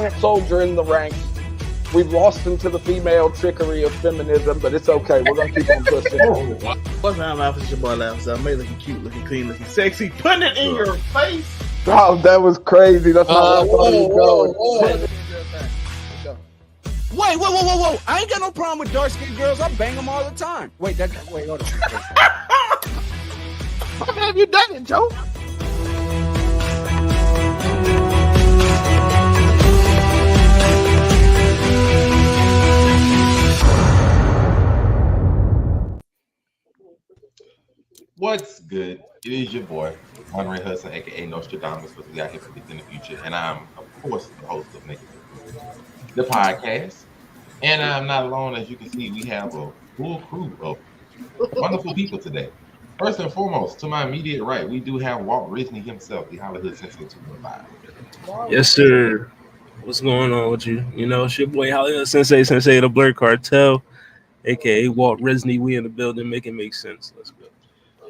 valiant soldier in the ranks. We've lost him to the female trickery of feminism, but it's okay. We're gonna keep on pushing. What's my mouth? It's your boy Laughs. I made looking cute, looking clean, looking sexy. Putting it in your face. Oh, that was crazy. That's not where I thought he was going. Whoa. I ain't got no problem with dark-skinned girls. I bang them all the time. Wait, hold on. How have you done it, Joe? What's good? It is your boy, Monterey Hudson, aka Nostradamus, but we out here predicting the future. And I'm, of course, the host of Naked the podcast. And I'm not alone. As you can see, we have a full crew of wonderful people today. First and foremost, to my immediate right, we do have Walt Disney himself, the Hollywood Sensei 215. Yes, sir. What's going on with you? You know, it's your boy Hollywood Sensei of the Blur Cartel, aka Walt Disney. We in the building, make it make sense. Let's go.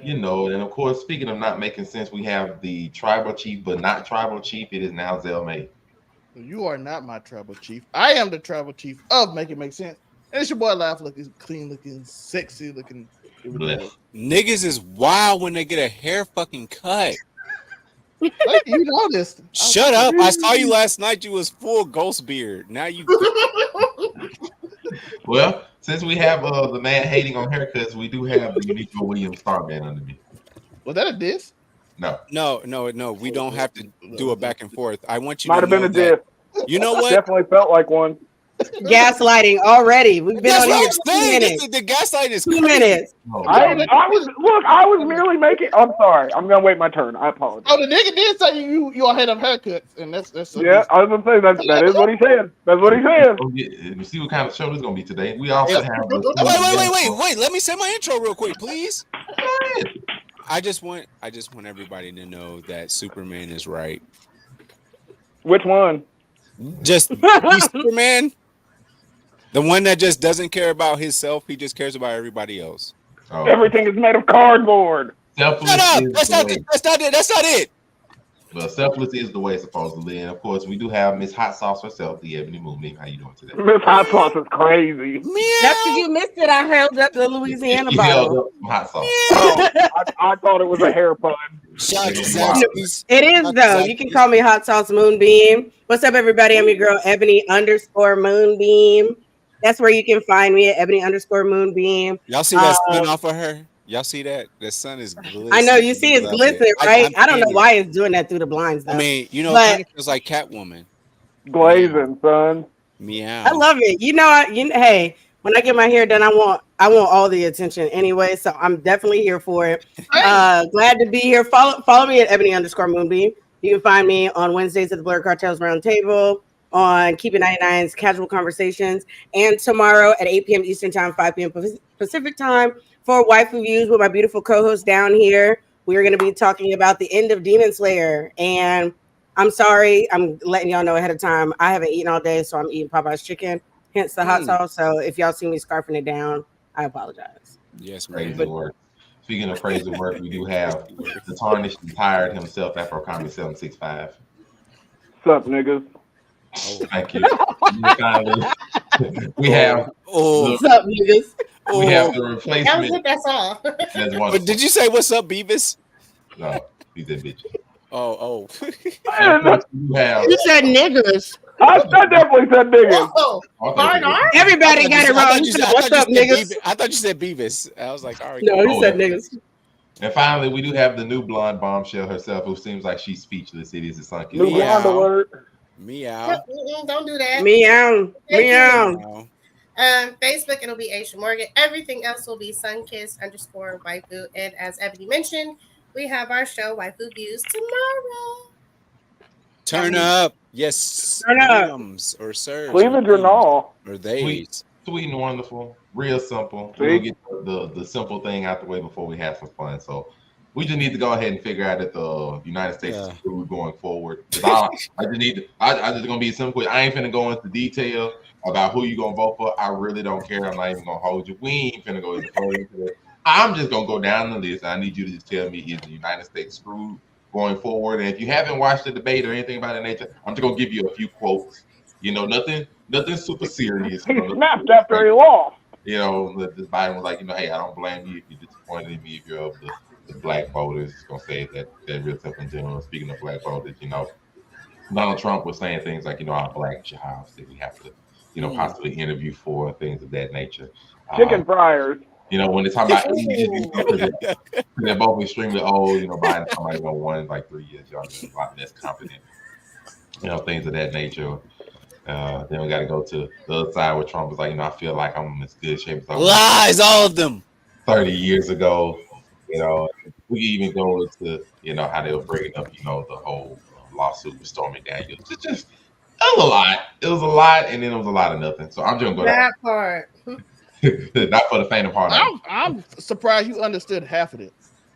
You know, and of course, speaking of not making sense, we have the tribal chief, but not tribal chief. It is now Zell May. You are not my tribal chief. I am the tribal chief of Make It Make Sense. And it's your boy Laugh, looking clean, looking sexy, looking. Niggas is wild when they get a hair fucking cut. Like, you know this. Shut up. I saw you last night. You was full ghost beard. Now you. Well, since we have the man hating on haircuts, we do have the Unico Williams Starman under me. Was that a diss? No. We don't have to do a back and forth. I want you Might to have been a know diss. You know what? Definitely felt like one. Gaslighting already. We've been That's on what here I'm 2 saying. minutes. The gaslight is 2 minutes. I was merely making. I'm sorry. I'm gonna wait my turn. I apologize. Oh, the nigga did say you all had them haircuts, and that's Yeah, I was gonna say that is what he said. That's what he said. We see what kind of show this is gonna be today. We also have. Wait. Let me say my intro real quick, please. I just want everybody to know that Superman is right. Which one? Just Superman. The one that just doesn't care about himself, he just cares about everybody else. Oh. Everything is made of cardboard. Shut up! That's not it. Well, selfless is the way it's supposedly, and of course, we do have Miss Hot Sauce herself, the Ebony Moonbeam. How you doing today? Miss Hot Sauce is crazy. That's because you missed it. I held up the Louisiana You bottle. held up some hot sauce. Oh, I thought it was a hair pun. It is though. You can call me Hot Sauce Moonbeam. What's up, everybody? I'm your girl Ebony_Moonbeam. That's where you can find me at Ebony_Moonbeam. Y'all see that sun off of her? Y'all see that? The sun is glistening. I know you see it's glistening, right? I don't know why it's doing that through the blinds, though. I mean, you know, it kind of feels like Catwoman. Glazing, son. Meow. I love it. Hey, when I get my hair done, I want all the attention anyway. So I'm definitely here for it. Glad to be here. Follow me at Ebony_Moonbeam. You can find me on Wednesdays at the Blur Cartels Roundtable, on Keeping 99's Casual Conversations, and tomorrow at 8 p.m. Eastern Time, 5 p.m. Pacific Time for Waifu Views with my beautiful co-host down here. We're going to be talking about the end of Demon Slayer. And I'm sorry, I'm letting y'all know ahead of time. I haven't eaten all day, so I'm eating Popeye's chicken, hence the hot sauce. So if y'all see me scarfing it down, I apologize. Yes, crazy work. Speaking of crazy work, we do have the tarnished and tired himself, Afro Comedy 765. What's up, niggas? Thank you. We have. What's up, niggas? We have the replacement. That's all. That's but did you say what's up, Beavis? No, he said bitch. Oh. You said niggas. I definitely said niggas. Everybody got it wrong. What's up, niggas? I thought you said Beavis. I was like, all right. No, you said niggas. And finally, we do have the new blonde bombshell herself, who seems like she's speechless. It is a sunken. New blonde alert. Meow. Don't do that. Meow. Facebook, it'll be Aisha Morgan. Everything else will be sunkiss_waifu. And as Ebony mentioned, we have our show Waifu Views tomorrow. Turn up. Yes. Turn up. Or sirs. Cleavage or no. Or they. Sweet and wonderful. Real simple. We'll get the simple thing out the way before we have some fun. So we just need to go ahead and figure out that the United States is screwed going forward. I just gonna be simple. I ain't finna go into detail about who you gonna vote for. I really don't care. I'm not even gonna hold you. We ain't finna go into it. I'm just gonna go down the list. I need you to just tell me, is the United States screwed going forward? And if you haven't watched the debate or anything about that nature, I'm just gonna give you a few quotes nothing super serious. He snapped after he lost. The Biden was like, hey, I don't blame you if you're disappointed in me, if you're of the black voters. It's gonna say that real stuff in general. Speaking of black voters, Donald Trump was saying things like, our black jobs that we have to, possibly interview for, things of that nature. Chicken fryers. When they talk about ages, they're both extremely old. Biden somebody one like 3 years younger, a lot less competent. Things of that nature. Then we got to go to the other side where Trump was like, I feel like I'm in as good shape as I was Lies, all of them. 30 years ago. We even go into how they were bringing up the whole lawsuit with Stormy Daniels. It was a lot. It was a lot, and then it was a lot of nothing. So I'm just gonna go that part. not for the faint of heart. I'm surprised you understood half of it.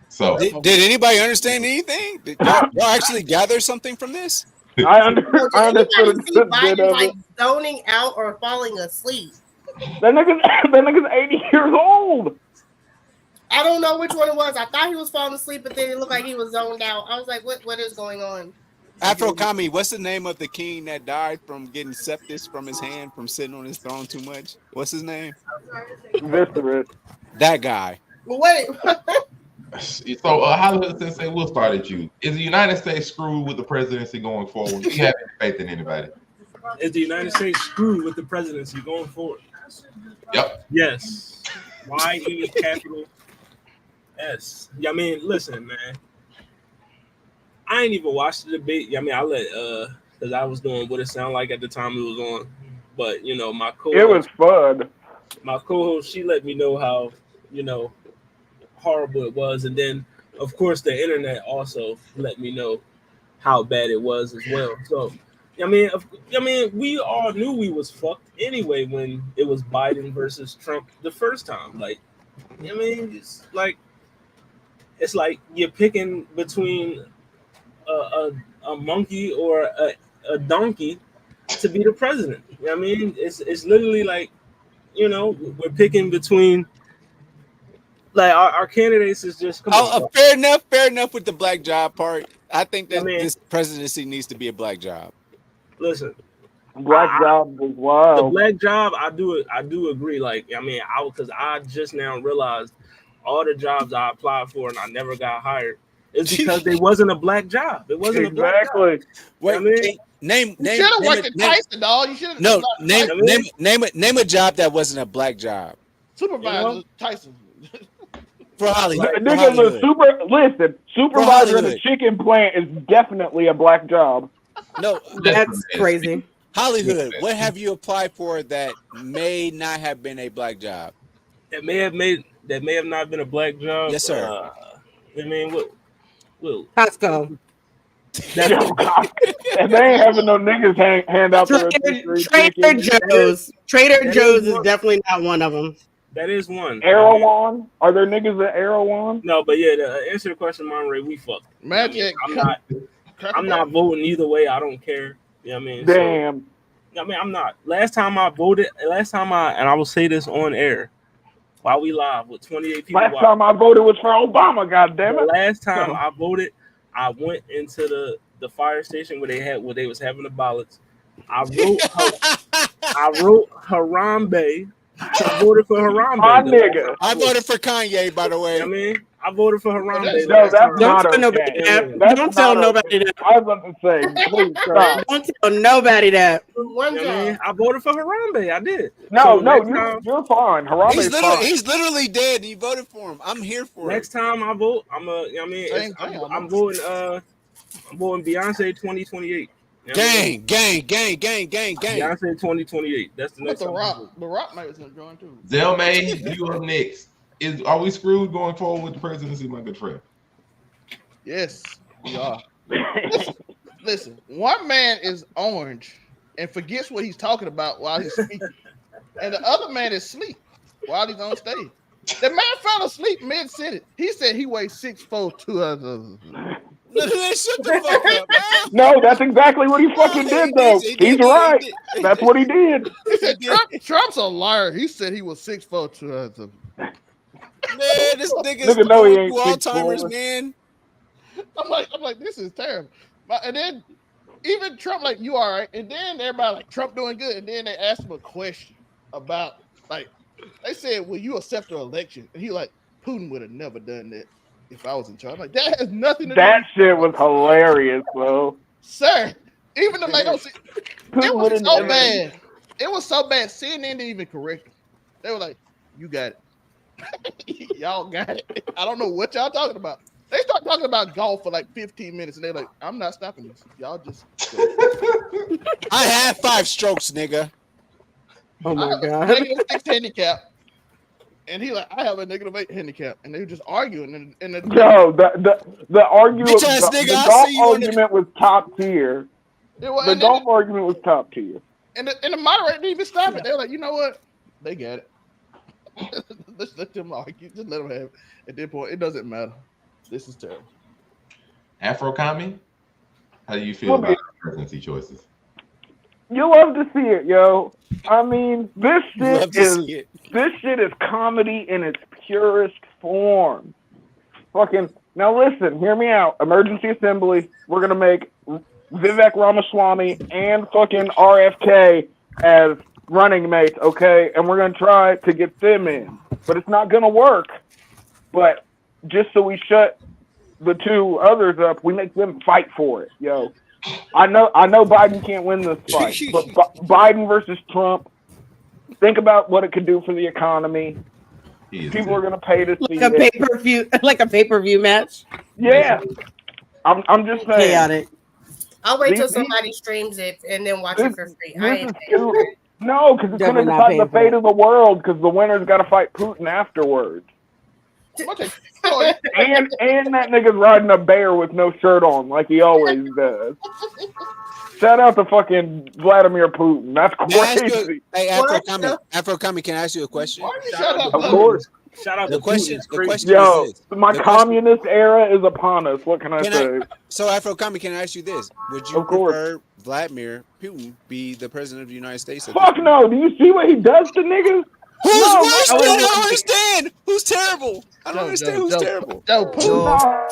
So Did anybody understand anything? Did y'all actually gather something from this? I understood See a bit Biden of like it. zoning out or falling asleep. That nigga's 80 years old. I don't know which one it was. I thought he was falling asleep, but then it looked like he was zoned out. I was like, what is going on? Afro Kami, what's the name of the king that died from getting sepsis from his hand from sitting on his throne too much? What's his name? Viserys. That guy. Well, wait. So, Hollywood Sensei, we'll start at you. Is the United States screwed with the presidency going forward? Do you have any faith in anybody? Is the United States screwed with the presidency going forward? Yep. Yes. Y-E capital S. I mean, listen, man. I ain't even watched the debate. I mean, I let because I was doing what it sounded like at the time it was on. But my co-host, It was fun. my co-host, she let me know how horrible it was, and then of course the internet also let me know how bad it was as well. So I mean, we all knew we was fucked anyway when it was Biden versus Trump the first time. Like, I mean, it's like you're picking between a monkey or a donkey to be the president. I mean, it's literally like, we're picking between like our candidates is just fair enough with the black job part. I think that this presidency needs to be a black job. Listen, Black job as well. the black job, I do agree. Like, I mean, because I just now realized all the jobs I applied for and I never got hired is because they wasn't a black job. It wasn't a black job. Wait, I mean, name. You should have worked at Tyson, dog. You should have. No, name a job that wasn't a black job. Supervisor Tyson. For Hollywood. Supervisor in a chicken plant is definitely a black job. No, That's crazy. Hollywood, what have you applied for that may not have been a black job? That may have not been a black job. Yes, sir. I mean, what? Costco. And they ain't having no niggas hand out their Trader Joe's. Trader Joe's is definitely not one of them. That is one. Erewhon? Are there niggas at Erewhon? No, but yeah, to answer the question, Monterey, we fucked. Magic. I'm not voting either way. I don't care. You know what I mean? Damn. So, I mean, I'm not. Last time I will say this on air while we live with 28 people. Last time I voted was for Obama, goddammit. Last time I voted, I went into the fire station where they was having the ballots. I wrote Harambe. I voted for Harambe. My nigga. I voted for Kanye, by the way. I mean, I voted for Harambe. No, that's not okay. Don't tell nobody that. I was about to say, please stop. Don't tell nobody that. I voted for Harambe. I did. No, you're fine. Harambe's fine. He's literally dead. You voted for him. I'm here for Next time I vote, I'm voting Beyonce 2028. Gang. Beyonce 2028. That's the next one. The Rock might is gonna join too. Zelmay, you up next. Are we screwed going forward with the presidency, my good friend? Yes, we are. Listen, one man is orange and forgets what he's talking about while he's speaking, and the other man is asleep while he's on stage. The man fell asleep mid-sentence. He said he weighs 6'4", 200. Shut the fuck up, man. No, that's exactly what he fucking did, though. He's right. That's what he did. He said Trump's a liar. He said he was 6'4", 200. Man, this nigga's going through Alzheimer's, man. I'm like, this is terrible. And then even Trump, like, you all right? And then everybody like Trump doing good. And then they asked him a question about, like, they said, "Will you accept the election?" And he like, Putin would have never done that if I was in charge. I'm like, that has nothing to do That with shit was hilarious, bro. sir. Even the lady, it Putin was would've so never- bad. It was so bad. CNN didn't even correct him. They were like, "You got it. Y'all got it." I don't know what y'all talking about. They start talking about golf for like 15 minutes, and they're like, "I'm not stopping this. Y'all just go." I had 5 strokes, nigga. Oh I my have a god. -6 handicap, and he like, I have a -8 handicap, and they were just arguing. And the Yo, the argument, Bitch ass nigga, the I'll golf see you on the- argument was top tier. it was, The and then golf argument was top tier. and the moderator didn't even stop it. They were like, you know what? They got it. Let's let them argue. Just let them have it. At that point, it doesn't matter. This is terrible. Afro Kami, how do you feel about our presidency choices? You love to see it, yo. I mean, this Love shit to is see it. comedy in its purest form. Fucking now, listen, hear me out. Emergency assembly. We're gonna make Vivek Ramaswamy and fucking RFK as running mates, okay? And we're gonna try to get them in, but it's not gonna work. But just so we shut the two others up, we make them fight for it, yo. I know Biden can't win this fight, but Biden versus Trump. Think about what it could do for the economy. People are gonna pay to see Like a it. pay-per-view match. Yeah, I'm just saying. Chaotic. I'll wait till These- somebody streams it and then watch it for free. I This ain't is paying. too, no, because it's gonna Definitely not decide paying the for fate that. of the world. Because the winner's got to fight Putin afterwards. Okay. And that nigga's riding a bear with no shirt on, like he always does. Shout out to fucking Vladimir Putin. That's May I ask you, crazy. hey, What Afro Kami, can I ask you a question? Why you Shout shut out up? to Of Putin. course. Shout out The to question- Putin. It's the crazy. question- Yo, is this? my The question- communist era is upon us. What can I Can say? So, Afro Kami, can I ask you this? Would you Of course. prefer Vladimir Putin be the president of the United States? At this Fuck point? no. Do you see what he does to niggas? Who's No, worse? no, Then? I no. don't understand. Who's terrible? I don't understand who's Joe, terrible. Joe, Putin. No.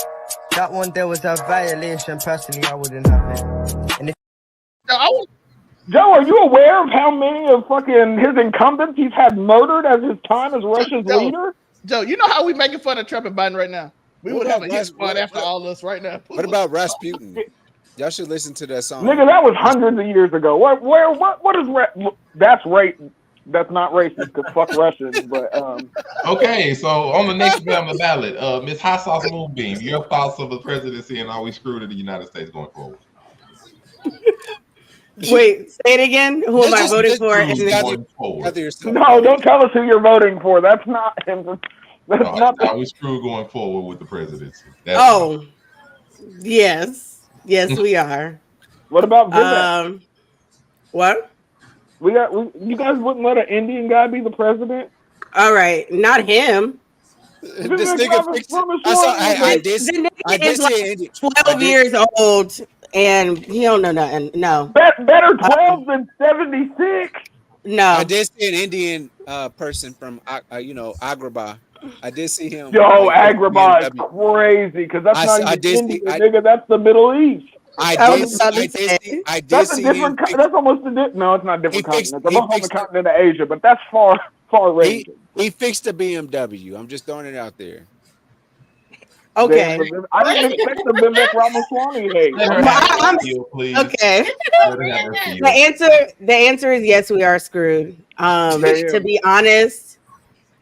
That one there was a violation. Personally, I wouldn't have it. Joe, I was, Joe, are you aware of how many of fucking his incumbents he's had murdered as his time as Russia's Joe. leader? Joe, you know how we making fun of Trump and Biden right now? We What would have about a hit Ras- squad what- after what- all us right now. What about Rasputin? Y'all should listen to that song. Nigga, that was hundreds of years ago. What is that's rape? That's not racist because fuck Russians, but Okay, so on the next bill on the ballot, Ms. Hot Sauce Moonbeam, your thoughts of the presidency and are we screwed in the United States going forward? Wait, say it again. Who am I voting for? Let's And just- then- Going forward. Gather yourself. no, don't tell us who you're voting for. That's not him. That's No, not. are we screwed going forward with the presidency? That's Oh, yes, we are. What about Vivek? What? You guys wouldn't let an Indian guy be the president? All right, not him. This Vivek nigga fixed. Ramaswamy. I saw. I did. The nigga I did is like see India. 12 years old, and he don't know nothing. No, Better 12 than 76. no. I did see an Indian person from Agrabah. I did see him. Yo, like, Agrabah is BMW. crazy because that's I not did even see- India, nigga. That's the Middle East. I was about to say. I did That's a see him. different. That's almost a no. It's not a different He fixed- continent. he I'm on the fixed- continent of Asia, but that's far ranging. He fixed the BMW. I'm just throwing it out there. Okay. I didn't expect the Vivek Ramaswamy hate. Let her have her feel, please. Okay. Let her have her feel. The answer is yes, we are screwed. Damn. To be honest,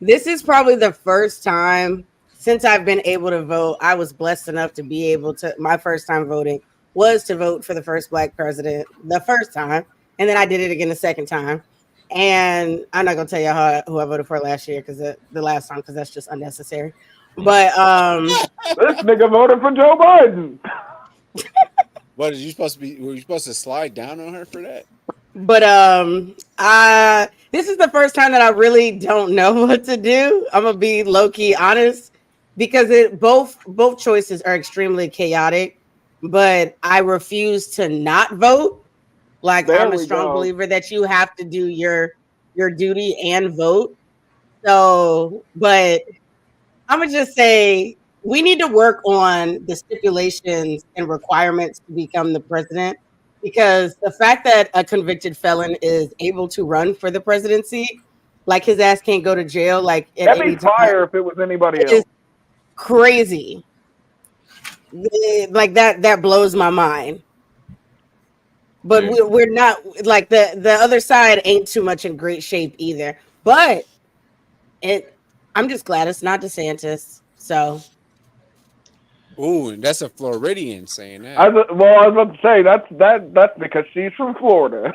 this is probably the first time since I've been able to vote. I was blessed enough to be able to. My first time voting was to vote for the first Black president the first time, and then I did it again the second time. And I'm not gonna tell you who I voted for last year because the last time because that's just unnecessary. But This nigga voted for Joe Biden. What, is you supposed to be? Were you supposed to slide down on her for that? But this is the first time that I really don't know what to do. I'm gonna be low key honest because both choices are extremely chaotic. But I refuse to not vote. Like There I'm a we strong go. believer that you have to do your duty and vote. So, but I'm gonna just say we need to work on the stipulations and requirements to become the president. because the fact that a convicted felon is able to run for the presidency, like his ass can't go to jail, like at That'd any be fire time, if it was anybody is else. crazy. Like that blows my mind. But Yeah. we're not like the other side ain't too much in great shape either. But I'm just glad it's not DeSantis. So Ooh, and that's a Floridian saying I that. was about to say that's because she's from Florida.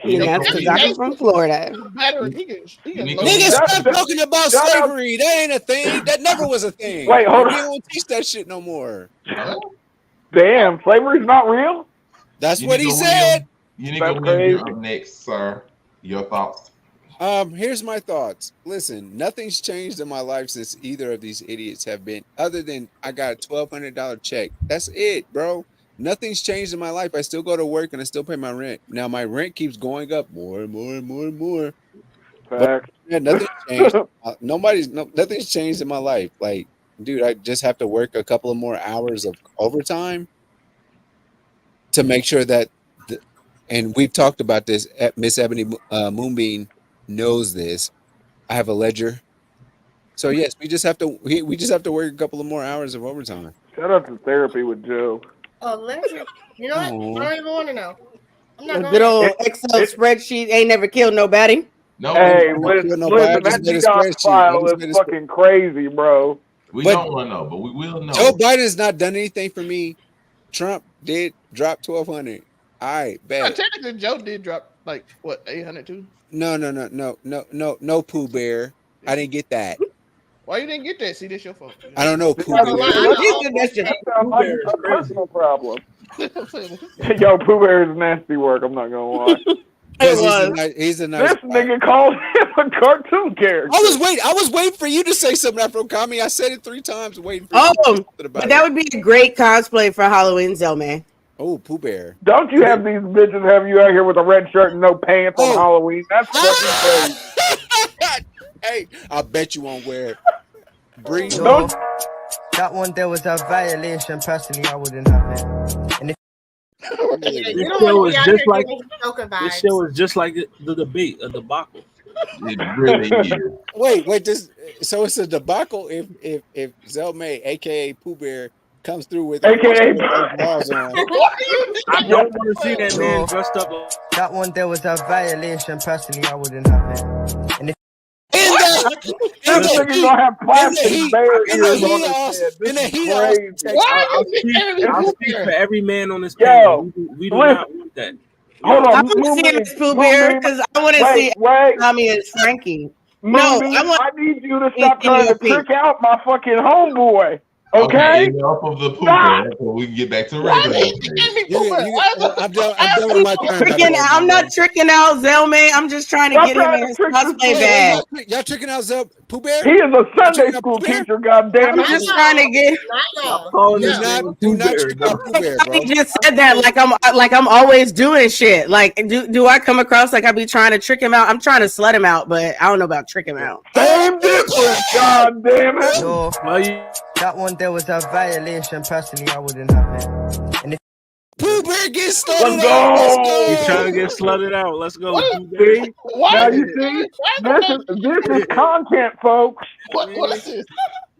and that's because I'm from Florida. Better, he can Nigga, That's- stop talking about shut up. slavery. That ain't a thing. That never was a thing. Wait, hold We on. don't teach that shit no more. Damn, slavery's not real. That's what he said. That's crazy. You're up next, sir. Your thoughts? Here's my thoughts. Listen, nothing's changed in my life since either of these idiots have been, other than I got a $1,200 check. That's it, bro. Nothing's changed in my life. I still go to work and I still pay my rent. Now my rent keeps going up more and more and more and more. But Facts. yeah, nothing's changed. Nothing's changed in my life. Like, dude, I just have to work a couple of more hours of overtime to make sure that, and we've talked about this. Miss Ebony Moonbeam knows this. I have a ledger, so yes, we just have to work a couple of more hours of overtime. Shout out to therapy with Joe. Oh, ledger. You know what? Aw. I don't even want to know. I'm not A going good old It- Excel it- spreadsheet ain't never killed nobody. No, Hey, don't listen, kill nobody. I that just made a DDoS spreadsheet. file is fucking crazy, bro. we but- don't want to know, but we will know. Joe Biden's not done anything for me. Trump did drop 1,200. All right, bet. Technically, Joe did drop like what 800 too. No, Pooh Bear. I didn't get that. Why you didn't get that? See, this your fault. I don't know Pooh That's a Bear. lie. That sounds like Bear is a crazy. personal problem. It Yo, Pooh Bear is nasty work. I'm not gonna lie. Because was. he's a nice This guy. nigga called him a cartoon character. I was waiting for you to say something after Kami. I said it 3 times, waiting for you to say Oh, something about but that it. would be a great cosplay for Halloween, Zelme. Oh, Pooh Bear. Don't you have these bitches have you out here with a red shirt and no pants on Oh. Halloween? That's fucking crazy. Hey, I bet you won't wear it. Bree, Yo, that one there was a violation. Personally, I wouldn't have it. And if Yeah, you This don't show want is to be out just here like giving Joker this vibes. show is just like the debate, a debacle. It really is. wait. So it's a debacle if Zelme, aka Pooh Bear, comes through with AKA balls on. I don't want to see that man Yo. dressed up. Like, that one there was a violation. Personally, I wouldn't have it. And if This nigga gonna have plastic bear ears on his head. This is crazy. I'll speak for every man on this Yo, panel. We do not want that. Hold I on, want to see Moonbeam, Miss Pooh Bear because I want to see wait. Tommy and Frankie. Moonbeam, I want- I need you to stop Give me trying a to peek. trick out my fucking homeboy. Okay? Enough of the poop Stop. bear, so we can get back to regular. I'm done with my turn. by the way, I'm man. not tricking out Zelme. I'm just trying to Stop get him trying in to his trick this cosplay man. bag. Y'all tricking out Pooh Bear? He is a Sunday Tricking out school Pooh Bear? teacher, goddamn I'm it. just trying to get. Not y'all. calling Do this Yeah. man do Pooh not Bear, trick dog. out Pooh Bear, bro. He just said that like I'm always doing shit. Like do I come across like I be trying to trick him out? I'm trying to slut him out, but I don't know about trick him out. Same difference, goddamn it. yo, Well, you that one there was a violation. Personally, I wouldn't have it. And if Pooh Bear gets started. Let's go. he's trying to get slutted out. Let's go. Pooh Bear. See? Now you see, this is content, folks. What is this?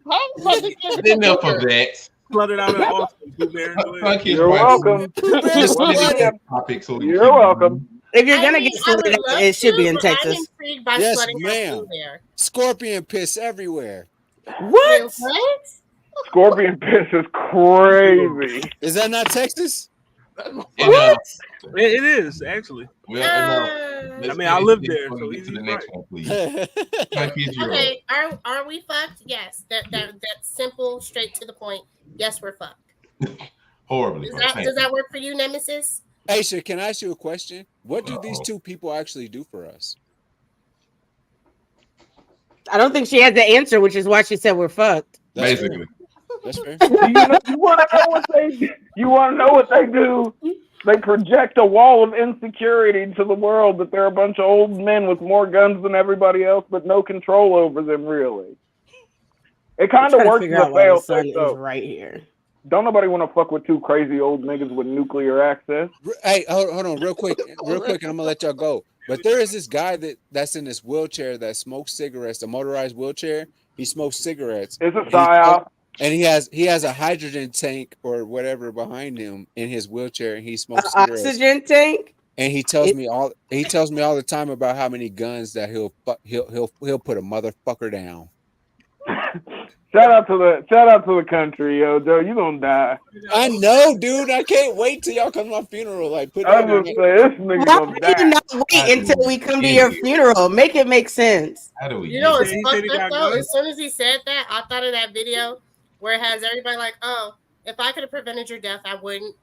How the fuck did you get Enough of that. Slutted out in Austin. Pooh Bear. Go ahead. Fuck his You're wife. welcome. Pooh Bear Just is get slutted. topic so we can You're keep welcome. If you're gonna I mean, get I would slutted, love it should to, be in but I'm Texas. intrigued by Yes, slutting out ma'am. Pooh Bear. Scorpion piss everywhere. What? Wait, what? Scorpion piss is crazy. Is that not Texas? Enough. It is actually. Well, enough. Uh, Let's I mean, get I it- live let's there, go so get he's to the right. next one, please. Hey, Frankie, you're up. Okay, are we fucked? Yes. That simple, straight to the point. Yes, we're fucked. Horribly. Does that work for you, Nemesis? sir, can I ask you a question? What do these two people actually do for us? I don't think she has the answer, which is why she said we're fucked. That's fair. Basically. That's fair. You want to know what they do? You want to know what they do? They project a wall of insecurity to the world that they're a bunch of old men with more guns than everybody else, but no control over them, really. It kind of Trying to works figure in out the why the fail sun safe, is though. right here. Don't nobody want to fuck with two crazy old niggas with nuclear access. Hey, hold on, real quick, and I'm gonna let y'all go. But there is this guy that's in this wheelchair that smokes cigarettes, a motorized wheelchair. He smokes cigarettes. It's a psyop. And he has a hydrogen tank or whatever behind him in his wheelchair, and he smokes An cigarettes. oxygen tank. And he tells me all the time about how many guns that he'll put a motherfucker down. Shout out to the country, yo, Joe. You gonna die. I know, dude. I can't wait till y'all come to my funeral. Like, put I that was in. gonna say this nigga Why gonna do die. you not wait until we come to your funeral? Make it make sense. How do we? You know, get it's fucked up though. As soon as he said that, I thought of that video where it has everybody like, "Oh, if I could have prevented your death, I wouldn't."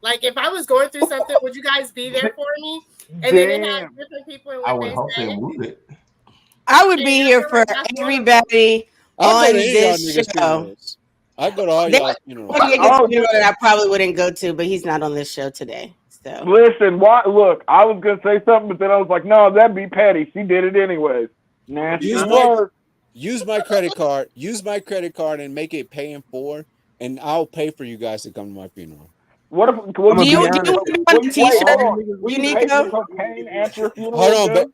Like, if I was going through something, would you guys be there for me? And then it has different people and I what would they hope say. they would. I would be here for everybody I'll on go to any of y'all this niggas' show. funerals. I'll go to all There y'all was funerals. somebody at his funeral that I probably wouldn't go to, but he's not on this show today. So Listen, why? Look, I was gonna say something, but then I was like, no, that'd be Patty. She did it anyways. Nasty word. Use my credit card. Use my credit card and make it pay in full, and I'll pay for you guys to come to my funeral. What if? do you want a t-shirt? Will You you need pay to for cocaine at your funeral?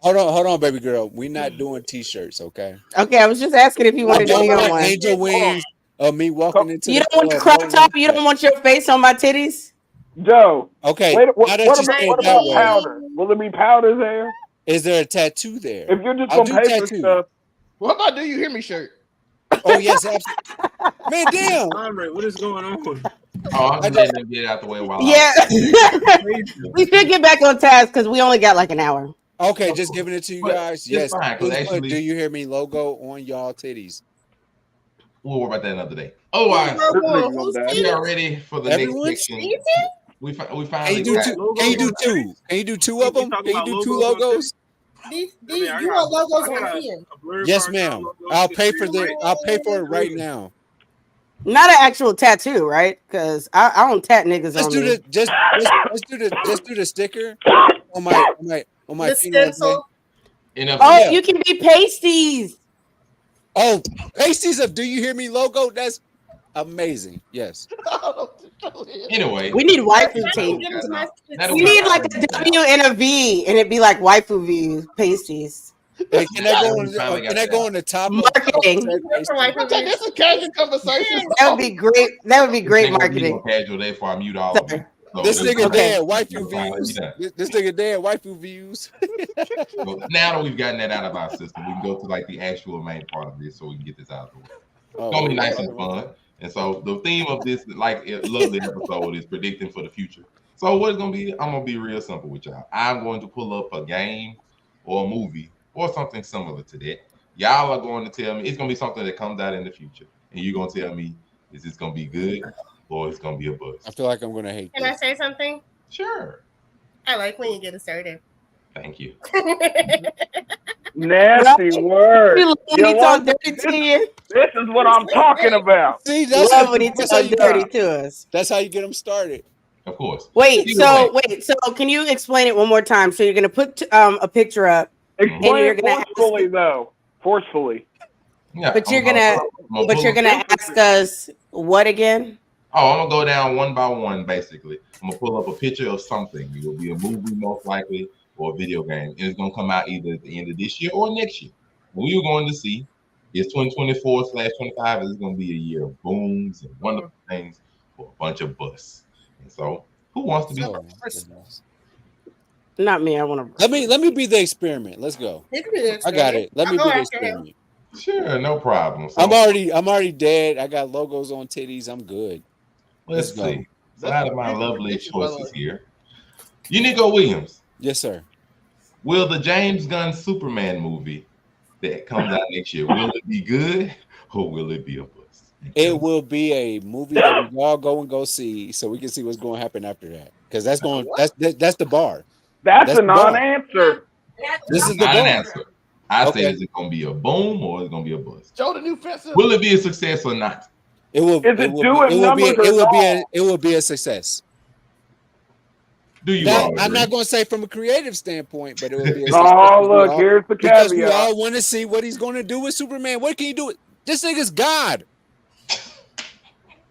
Hold on, baby girl. We're not doing t-shirts, okay? Okay, I was just asking if you wanted to be on one. Angel wings of me walking into You the don't want the crop top? You don't want your face on my titties? Joe. Okay. Wait, now what that you about, say what it that about way, powder? Will there be powder there? is there a tattoo there? If you're just I'll gonna do pay for tattoo. stuff. What about Do You Hear Me shirt? Oh yes, absolutely. Man, damn. What is going on? Oh, I'm just letting them get out the way while Yeah. We should get back on task because we only got like an hour. Okay, just giving it to you guys. it's Yes. fine, 'cause Please put actually- Do You Hear Me logo on y'all titties. We'll worry about that another day. Otherwise, we are ready for the Everyone? next section. We Can finally you do got- two? Can you do two? Can you do two of them? Can you do two logos? You want logos on here? Yes, ma'am. I'll pay for it right now. Not an actual tattoo, right? Because I don't tat niggas Just on do me. the just do the sticker on my The funeral day. stencil. Oh, you can be pasties. Oh, pasties of Do You Hear Me logo? That's amazing. Yes. Anyway, We need waifu tape. We need like a W and a V, and it'd be like waifu V pasties. Hey, can that go on the top? Marketing. This is casual conversation. That would be great. That would be great marketing. Casual day before I mute all of them. So This nigga Okay. dead. Waifu views. This nigga dead. Waifu views. So now that we've gotten that out of our system, we can go to like the actual main part of this, so we can get this out of the way. It's gonna be nice and fun. And so the theme of this lovely episode is predicting for the future. So what it's gonna be? I'm gonna be real simple with y'all. I'm going to pull up a game or a movie or something similar to that. Y'all are going to tell me it's gonna be something that comes out in the future, and you're gonna tell me is this gonna be good or it's gonna be a bust. I feel like I'm gonna hate. Can I say something? Sure. I like when you get assertive. Thank you. Nasty word. You love when he talk dirty to you. This is what I'm talking about. See, that's Love how, when he that's talk how you dirty to us. That's how you get them started. Of course. Wait, Either way. so can you explain it one more time? So you're gonna put a picture up, Explain you're it gonna forcefully, though. Forcefully. Yeah, but you're I'm gonna pull up- ask us what again? Oh, I'm gonna go down one by one. Basically, I'm gonna pull up a picture of something. It will be a movie, most likely, or a video game, and it's gonna come out either at the end of this year or next year. And we are going to see is 2024/25 is going to be a year of booms and wonderful things for a bunch of busts. And so, who wants to be first? Not me. I want to. Let me be the experiment. Let's go. I got it. Let me be the experiment. Sure, no problem. So, I'm already dead. I got logos on titties. I'm good. let's see. So out of my lovely choices here, Unico Williams. Yes, sir. Will the James Gunn Superman movie that comes out next year, will it be good or will it be a bust? It will be a movie that we all go see, so we can see what's going to happen after that. Because that's the bar. That's a the bar. non-answer. This is the Not an bar. answer. I Okay. said, is it going to be a boom or is it going to be a bust? Joe the new fence. Will it be a success or not? It will. Is it doing numbers or not? It will be a success. Do you Now, all I'm agree? not going to say from a creative standpoint, but it will be a success. Oh, look, here's the Because we caveat. all want to see what he's going to do with Superman. What can he do? This nigga's God.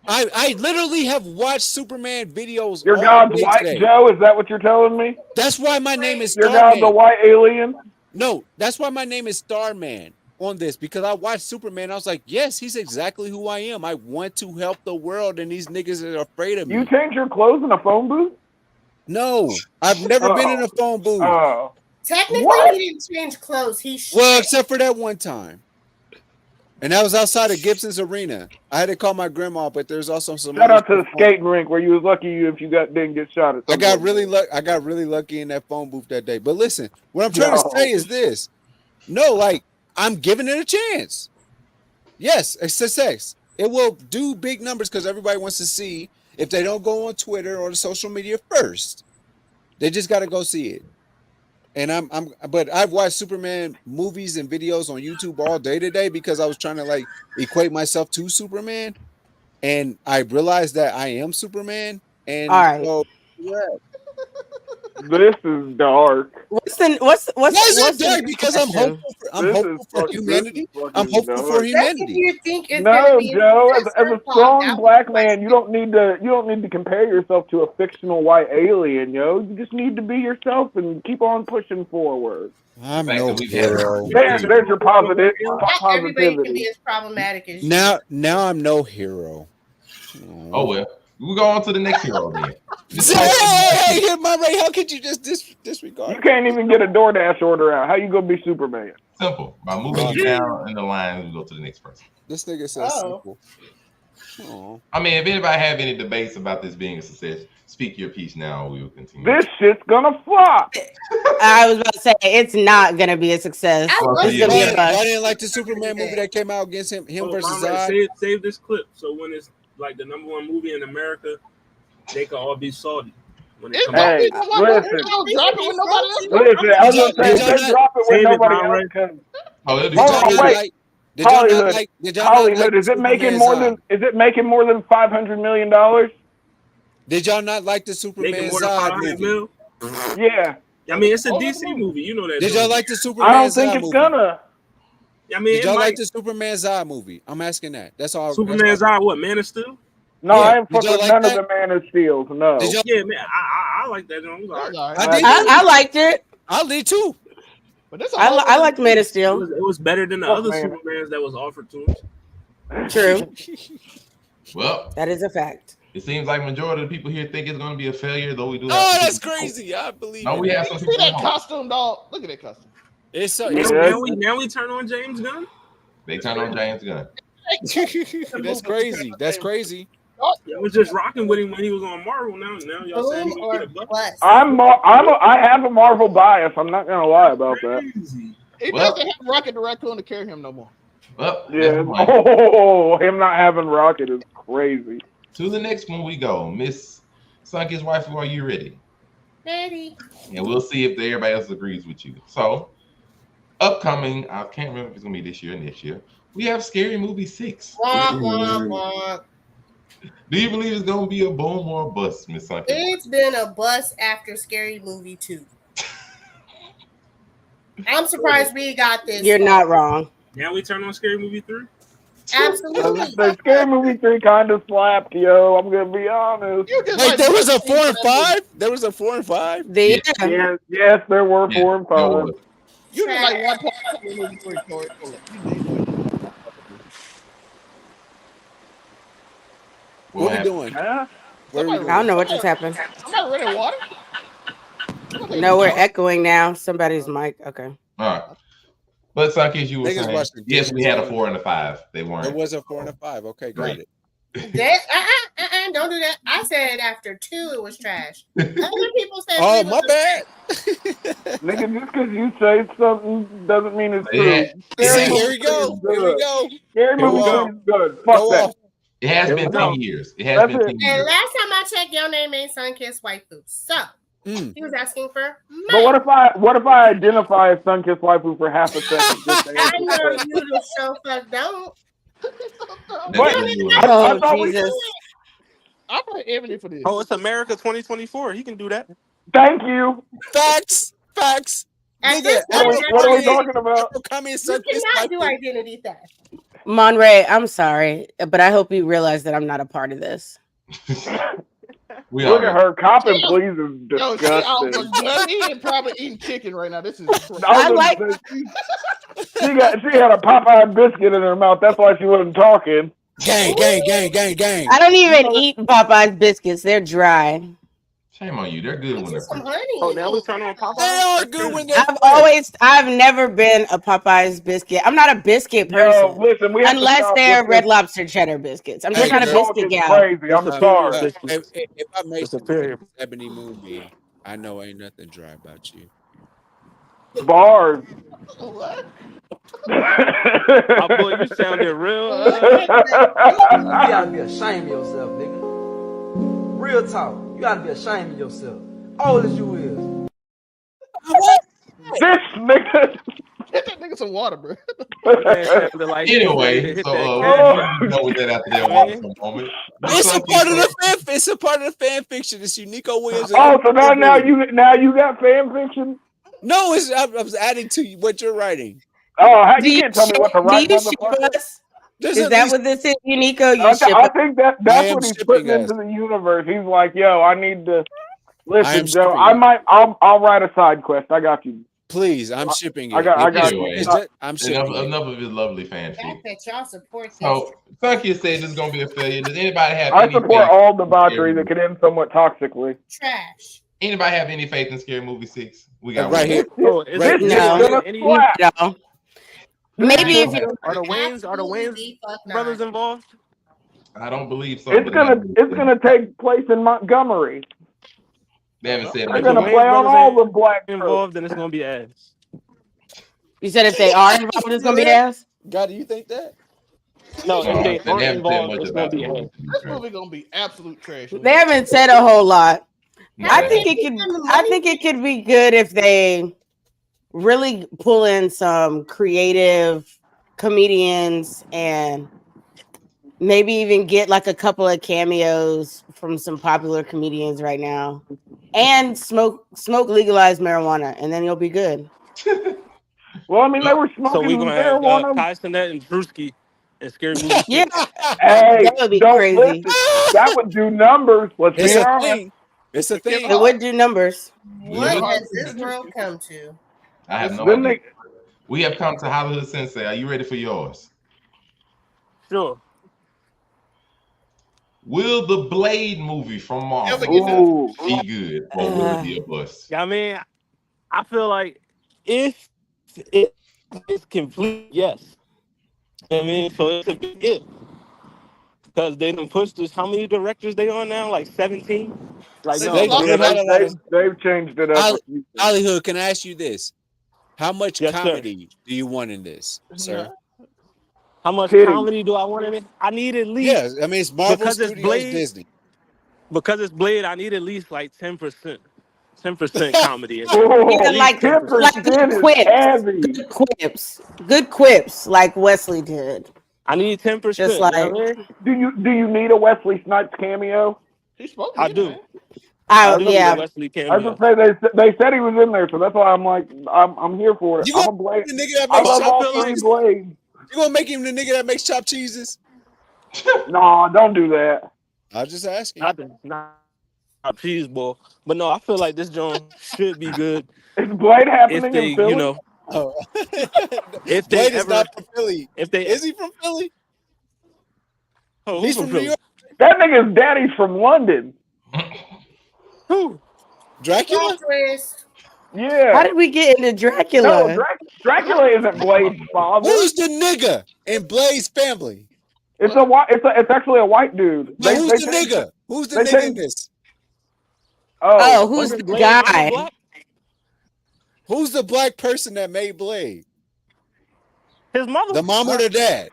I literally have watched Superman videos. Your all God's day white, today. Joe? Is that what you're telling me? That's why my name is Your God's a Starman. white alien? No, that's why my name is Starman on this, because I watched Superman. I was like, yes, he's exactly who I am. I want to help the world, and these niggas are afraid of me. You change your clothes in a phone booth? No, I've never been in a phone booth. Oh. Technically, What? he didn't change clothes. He Well, shit. except for that one time. And that was outside of Gibson's Arena. I had to call my grandma, but there's also some. Shout out to the skating rink where you was lucky if you didn't get shot at. I got really lucky in that phone booth that day. But listen, what I'm trying to say is this. No, like, I'm giving it a chance. Yes, it's success. It will do big numbers because everybody wants to see. If they don't go on Twitter or the social media first, they just got to go see it. And but I've watched Superman movies and videos on YouTube all day today because I was trying to like equate myself to Superman, and I realized that I am Superman. And all right. So, yeah. This is dark. What's dark? Because I'm hopeful for humanity. I'm hopeful for humanity. You think it's No, be Joe. As a strong black man, you don't need to compare yourself to a fictional white alien, yo. You just need to be yourself and keep on pushing forward. I'm no hero. There's your positive. Not everybody can be as problematic as you. Now I'm no hero. Oh well. We'll go on to the next hero then. Hey, my Ray, how could you just disregard? You can't even get a DoorDash order out. How you gonna be Superman? Simple. By moving you down in the line, we go to the next person. This nigga says simple. Oh. I mean, if anybody have any debates about this being a success, speak your piece now. We will continue. This shit's gonna flop. I was about to say it's not gonna be a success. It's gonna be a bust. I didn't like the Superman movie that came out against him versus Zod. Save this clip so when it's like the #1 movie in America, they can all be salty. When it comes out. Listen, I was gonna say they drop it with nobody else. Hollywood, is it making more than $500 million? Did y'all not like the Superman Zod movie? Yeah. I mean, it's a DC movie. You know that. Did y'all like the Superman Zod movie? I don't think it's gonna. I mean, did y'all like the Superman Zod movie? I'm asking that. That's all. Superman Zod, what? Man of Steel? No, I ain't fucking with none of the Man of Steel. No. Yeah, man, I like that. I liked it. I did too. But I liked Man of Steel. It was better than the other Supermans that was offered to him. True. Well, that is a fact. It seems like majority of the people here think it's going to be a failure, though we do. Oh, that's crazy! I believe. No, we have some. See that costume, dog? Look at that costume. It's so. Now we turn on James Gunn. They turn on James Gunn. That's crazy. That's crazy. I was just rocking with him when he was on Marvel. Now y'all saying he can get a buck. I have a Marvel bias. I'm not gonna lie about that. He doesn't have Rocket the Raccoon to carry him no more. Well, yeah. Oh, him not having Rocket is crazy. To the next one we go. Miss Sunki's wife, are you ready? Ready. And we'll see if everybody else agrees with you. So, upcoming, I can't remember if it's going to be this year or next year, we have Scary Movie 6. Wah, wah, wah. Do you believe it's going to be a boom or a bust, Miss Sunky? It's been a bust after Scary Movie 2. I'm surprised we got this. You're not wrong. Now we turn on Scary Movie 3? Absolutely. The Scary Movie 3 kind of slapped, yo. I'm gonna be honest. Wait, there was a 4 and 5. There was a 4 and 5. Yes, there were 4 and 5. You did like one part. What are we doing? Huh? I don't know what just happened. Somebody ready water? No, we're echoing now. Somebody's mic. Okay. All right. But Sunky, you were Niggas saying, watched the yes, we had a Disney 4 and a 5. They weren't. There was a 4 and a 5. Okay, got it. Don't do that. I said after 2 it was trash. Other people said. Oh, my bad. Nigga, just because you say something doesn't mean it's true. Yeah. Here we go. Here we go. Scary Movie 3 is good. Fuck that. It has been 10 years. It has been 10 years. And last time I checked, your name ain't Sunkissed Waifu. So he was asking for money. But what if I identify as Sunkissed Waifu for half a second? I know you the show fuck don't. Jesus. I'm putting Ebony for this. Oh, it's America 2024. He can do that. Thank you. Facts. At this point, what are we talking about? you cannot do identity theft. Monray, I'm sorry, but I hope you realize that I'm not a part of this. We Look at already. her copping, please, is Yo, she out disgusting. for gluttony and probably eating chicken right now. This is crazy. I I was like. gonna say, she had a Popeye biscuit in her mouth. That's why she wasn't talking. Gang. I don't even eat Popeye's biscuits. They're dry. Shame on you. They're good when Get they're some fresh. Oh, honey. now we turn on Popeye. They are good when they're I've never been a Popeye's biscuit. I'm not a biscuit Yo, person. listen, we have to Unless stop they're with Red this. Lobster cheddar biscuits. I'm just Hey, not a bro. Talk biscuit is gal. crazy. The I'm superior sorry. biscuits. If I make The some superior. Ebony Moonbeam, I know ain't nothing dry about you. Bars. What? My boy, you sounded real. You gotta be ashamed of yourself, nigga. Real talk. You gotta be ashamed of yourself. How old is you is? This nigga. Get that nigga some water, bro. Man sounded like he was ready to Anyway, hit so that we cash. can go with that after that Man. water moment. It's a part of the fan. It's a part of the fan fiction. It's Unico Williams. and Oh, so Ebony now Moonbeam. you got fan fiction? No, I was adding to what you're writing. Oh, Do you you can't tell me what to do write, you ship motherfucker. us? There's Is at that least what this is, Unico? You I ship I us? think I that's am what he's shipping putting us. into the universe. He's like, yo, I need to I am listen, Joe. shipping it. I'll write a side quest. I got you. Please, I'm shipping I it. got Anyway, It's just, I'm shipping enough, it. enough of his lovely The fanfic. fact that y'all support this. So, Funky said this is going to be a failure. Does anybody have I any support faith all in debauchery Scary that Movie? could end somewhat toxically. Trash. Anybody have any faith in Scary Movie 6? We got Right one. here. Oh, is Right it This here. is No. gonna any? slap. No. Maybe if you Are the Wayans Absolutely fuck not. brothers involved? I don't believe so. It's but gonna take place in Montgomery. They haven't said They're If the gonna much. play Wayans on brothers all the ain't black tropes. involved, then it's gonna be ass. you said if they are involved, it's gonna be ass. God, do you think that? No, if they They aren't haven't said involved, much it's gonna about the be movie. ass. to be This fair. movie gonna be absolute trash. They haven't said a whole lot. No, I they think haven't. it could. I think it could be good if they really pull in some creative comedians and maybe even get like a couple of cameos from some popular comedians right now, and smoke legalized marijuana, and then you'll be good. Well, I mean, they were So smoking we're gonna have marijuana. Kai Cenat and Drewski and Scary Movie 6. Yeah, Hey, that would be don't crazy. listen. That would do numbers. Let's It's be a honest. thing. It's a thing. It would do numbers. What Look, has this world come to? I have no Then idea. they, We have come to Hollywood Sensei. Are you ready for yours? Sure. Will the Blade movie from Marvel ooh, be good or will it be a bust? Yeah, I mean, I feel like if it is complete, yes. I mean, so it's a big if. Because they done pushed this. How many directors they on now? Like 17? Like, They no. They, lost yeah, they've had a lot of they've changed it up. a few things. Hollywood. Can I ask you this? How much Yes, sir. comedy do you want in this, sir? How much Kidding. comedy do I want in it? I need at least, Yeah, I mean it's Marvel Because it's Studios, Blade. Disney. because it's Blade, I need at least like 10%. 10% comedy in it. Oh, Yeah, At like least 10%. like good 10% is quips, heavy. good quips, like Wesley did. I need 10%. Just You know like what I mean? Do you need a Wesley Snipes cameo? He's supposed I to, do. man. I I do need a yeah. Wesley I was cameo. gonna say they said he was in there, so that's why I'm like I'm here for it. You I'm gonna a Blade. make the nigga that I makes love I chopped all feel three cheeses? Blades. You gonna make him the nigga that makes chopped cheeses? No, don't do that. I'm just asking. Not cheese ball. But no, I feel like this joint should be good Is Blade if happening they, in Philly? you know, Oh. if they Blade is ever, not from Philly. if they, Is he from Philly? oh, He's who's from New Philly? York. That nigga's daddy's from London. Who? Dracula? Chris. How Yeah. did we get into No, Dracula? Dracula isn't Blade's father. Who's the nigga in Blade's family? It's a white. It's actually a white dude. No, who's the changed nigga? it. Who's the they nigga in changed- this? Oh, who's Wasn't the Blade mama guy? black? Who's the black person that made Blade? His mother? The mom or the dad?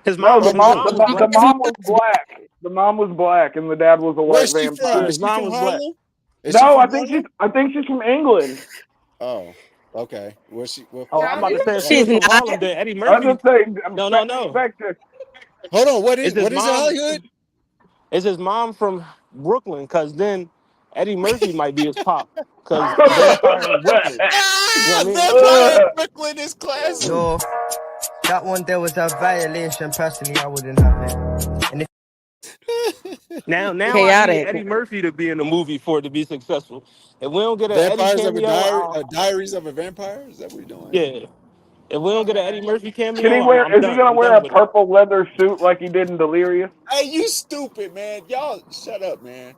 His No, mom. the his mom. was The black. mom was black. The mom was black, and the dad was a white Where's she vampire. from? His Is she mom from was black. Harlem? Is she No, from I think Harlem? she's from England. Oh, okay. Where's she? Oh, I'm about to say if she She's was from not. Harlem, then Eddie I Murphy. was just saying. No. Fact check. Hold on. What Is is his what is it, mom? Hollywood? Is his mom from Brooklyn? Because then Eddie Murphy might be his pop. Because Vampire in Brooklyn. You know Ah, what I mean? Vampire in Brooklyn is classic. Yo, That one there was a violation. Personally, I wouldn't have it. And if Now I need Chaotic. Eddie Murphy to be in the movie for it to be successful. If we don't get an Eddie Vampires of a cameo, Diaries of a Vampire? Is that what we're doing? yeah. If we don't get an Eddie Murphy Can he cameo, wear? I'm Is he done. gonna I'm wear done a with it. purple leather suit like he did in Delirious? Hey, you stupid, man. Y'all shut up, man.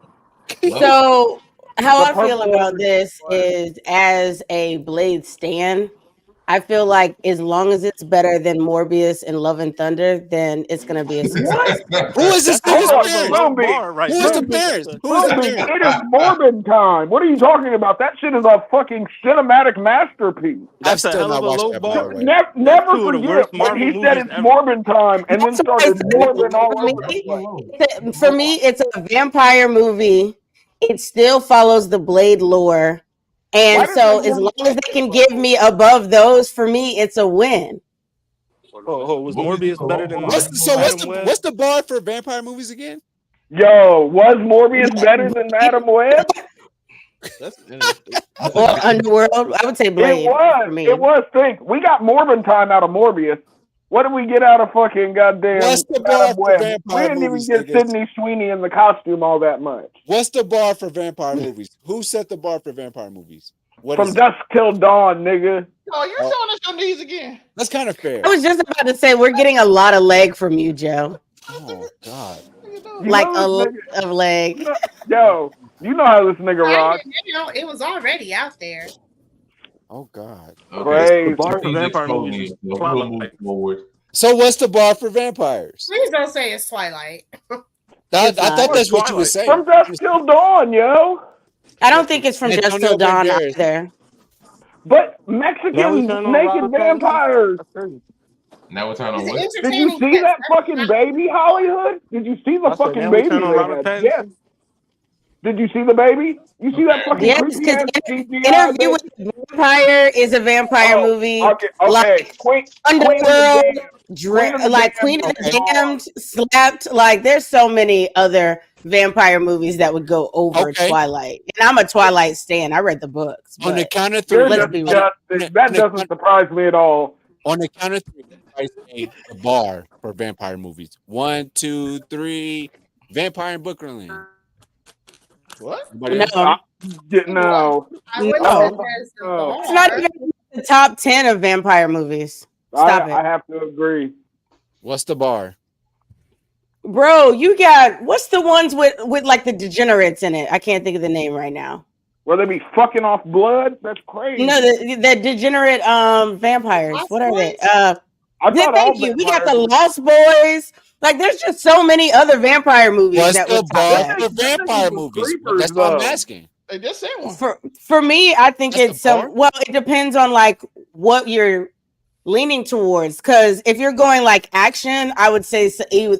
So how The I feel purple about leather this suit. is, as a Blade stan, I feel like as long as it's better than Morbius and Love and Thunder, then it's gonna be a success. Who is this That's a nigga's hell of a parents? low Moonbeam. bar right Who is there. the parents? That's Who is the Moonbeam, parents? it is Morbid time. What are you talking about? That shit is a fucking cinematic masterpiece. I'm a still hell not of a watching low that bar. movie. Right? Never two of the forget worst when Marvel he said movies it's ever. Morbid time and then That's why I started said morbing all for me, over the place. for me, it's a vampire movie. It still follows the Blade lore. Why And did so they as give long as they can give me above those, for me, it's a win. Was Morbius better than Madam Web? What's the bar for vampire movies again? Yo, was Morbius better than Madam Web? That's interesting. Or Underworld. I would say Blade. For me. It was. Think. We got Morbin time out of Morbius. What did we get out of fucking goddamn What's the bar Madam for Web? We vampire didn't even movies, get niggas? Sydney Sweeney in the costume all that much. What's the bar for vampire movies? Who set the bar for vampire movies? What From is it? dusk till dawn, nigga. Oh, you're showing us your knees again. That's kind of fair. I was just about to say we're getting a lot of leg from you, Joe. Oh God. You Like know a lot this nigga, of leg. yo, you know how this nigga rocks. It was already out there. Oh God. Crazy. The bar for vampire We'll movies is move Twilight. forward. So what's the bar for vampires? Please don't say it's Twilight. I thought that's what you were saying. From dusk till dawn, yo. I don't think it's from Just Antonio Till Dawn Banderas. either. But Now we Mexican turn on naked Rob Pattinson? vampires. That's crazy. Now we're turning on Is it what? Did you entertaining? see Yes. that fucking baby, Hollywood? Did you see the I said, fucking now we baby turn on they Robert had? Pattinson? Yes. Did you see the baby? You see that fucking Yes, creepy because ass CGI? Interview with the Vampire is a vampire movie. Okay. Like Queen of Underworld, the Damned. like Queen of the Damned, Slapped. Like there's so many other vampire movies that would go over Twilight. And I'm a Twilight stan. I read the books. On the but count of three, let's be real. That doesn't surprise me at all. On the count of three, I say the bar for vampire movies. 1, 2, 3. Vampire in Brooklyn. What? Anybody else? No. I wouldn't No. say there's a No. It's not even the top 10 of vampire movies. Stop it. I have to agree. What's the bar? Bro, you got what's the ones with like the degenerates in it? I can't think of the name right now. Will they be fucking off blood? That's crazy. No, the degenerate vampires. Lost What are they? I thought thank all you. We got vampires the Lost Boys. Like there's just so many other vampire movies What's that the would top bar that. for vampire movies? creepers, That's what I'm though. asking. They just said one. For me, I think That's it's the bar? well, it depends on like what you're leaning towards. Because if you're going like action, I would say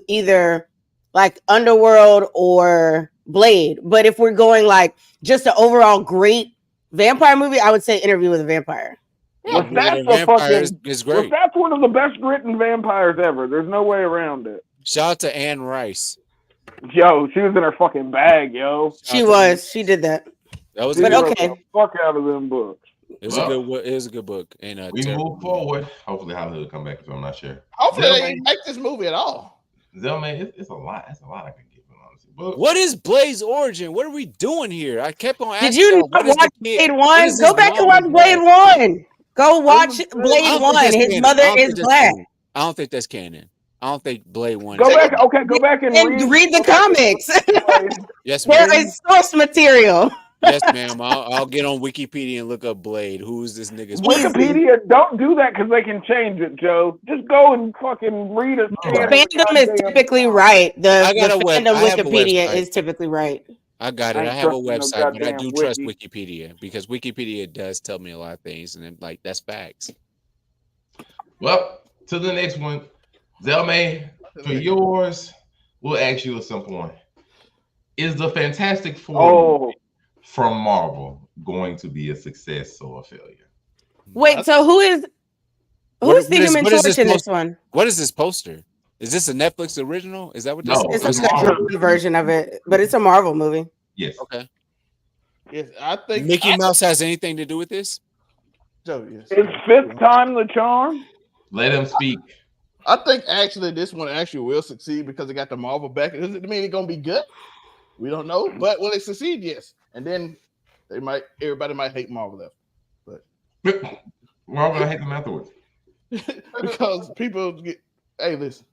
either like Underworld or Blade. But if we're going like just an overall great vampire movie, I would say Interview with a Vampire. Was that Blade the Vampire fucking? is Was great. that one of the best written vampires ever? There's no way around it. Shout out to Anne Rice. Yo, she was in her fucking bag, yo. She was. She did that. That was She But good. wrote okay. the fuck out of them books. It was a good. It was a good book. And We move forward. Hopefully, Hollywood will come back. So I'm not sure. Hopefully, they didn't make this movie at all. Zellman, it's a lot. It's a lot I can give him, honestly. But what is Blade's origin? What are we doing here? I kept on asking. Did you not watch Blade 1? Go back and watch Blade 1. Go watch Blade 1. His mother is black. I don't think that's canon. I don't think Blade 1 Go is back. canon. Okay, go back and read the comics. Yes, There ma'am. is source material. Yes, ma'am. I'll get on Wikipedia and look up Blade. Who's this nigga's Wikipedia, don't do that because they can change it, Joe. Just go and fucking read it. Fandom is typically right. I got The a web- fandom I have a Wikipedia website. is typically right. I got it. I ain't I have a trusting no website, but I do goddamn trust wiki. Wikipedia because Wikipedia does tell me a lot of things, and then, like that's facts. well, to the next one, Zellman, for yours, we'll ask you a simple one: is the Fantastic Four from Marvel going to be a success or a failure? Wait, so who's the Human Torch in this one? What is this poster? Is this a Netflix original? Is that what this No, is? It's a movie version of it, but it's a Marvel movie. Yes. Okay. Yes, I think Mickey Mouse has anything to do with this? Joe, yes. Is fifth time the charm? Let him speak. I think actually this one actually will succeed because it got the Marvel back. Does it mean it's gonna be good? We don't know, but will it succeed? Yes. And then everybody might hate Marvel after, But we're all gonna hate them afterwards. because people get. Hey, listen.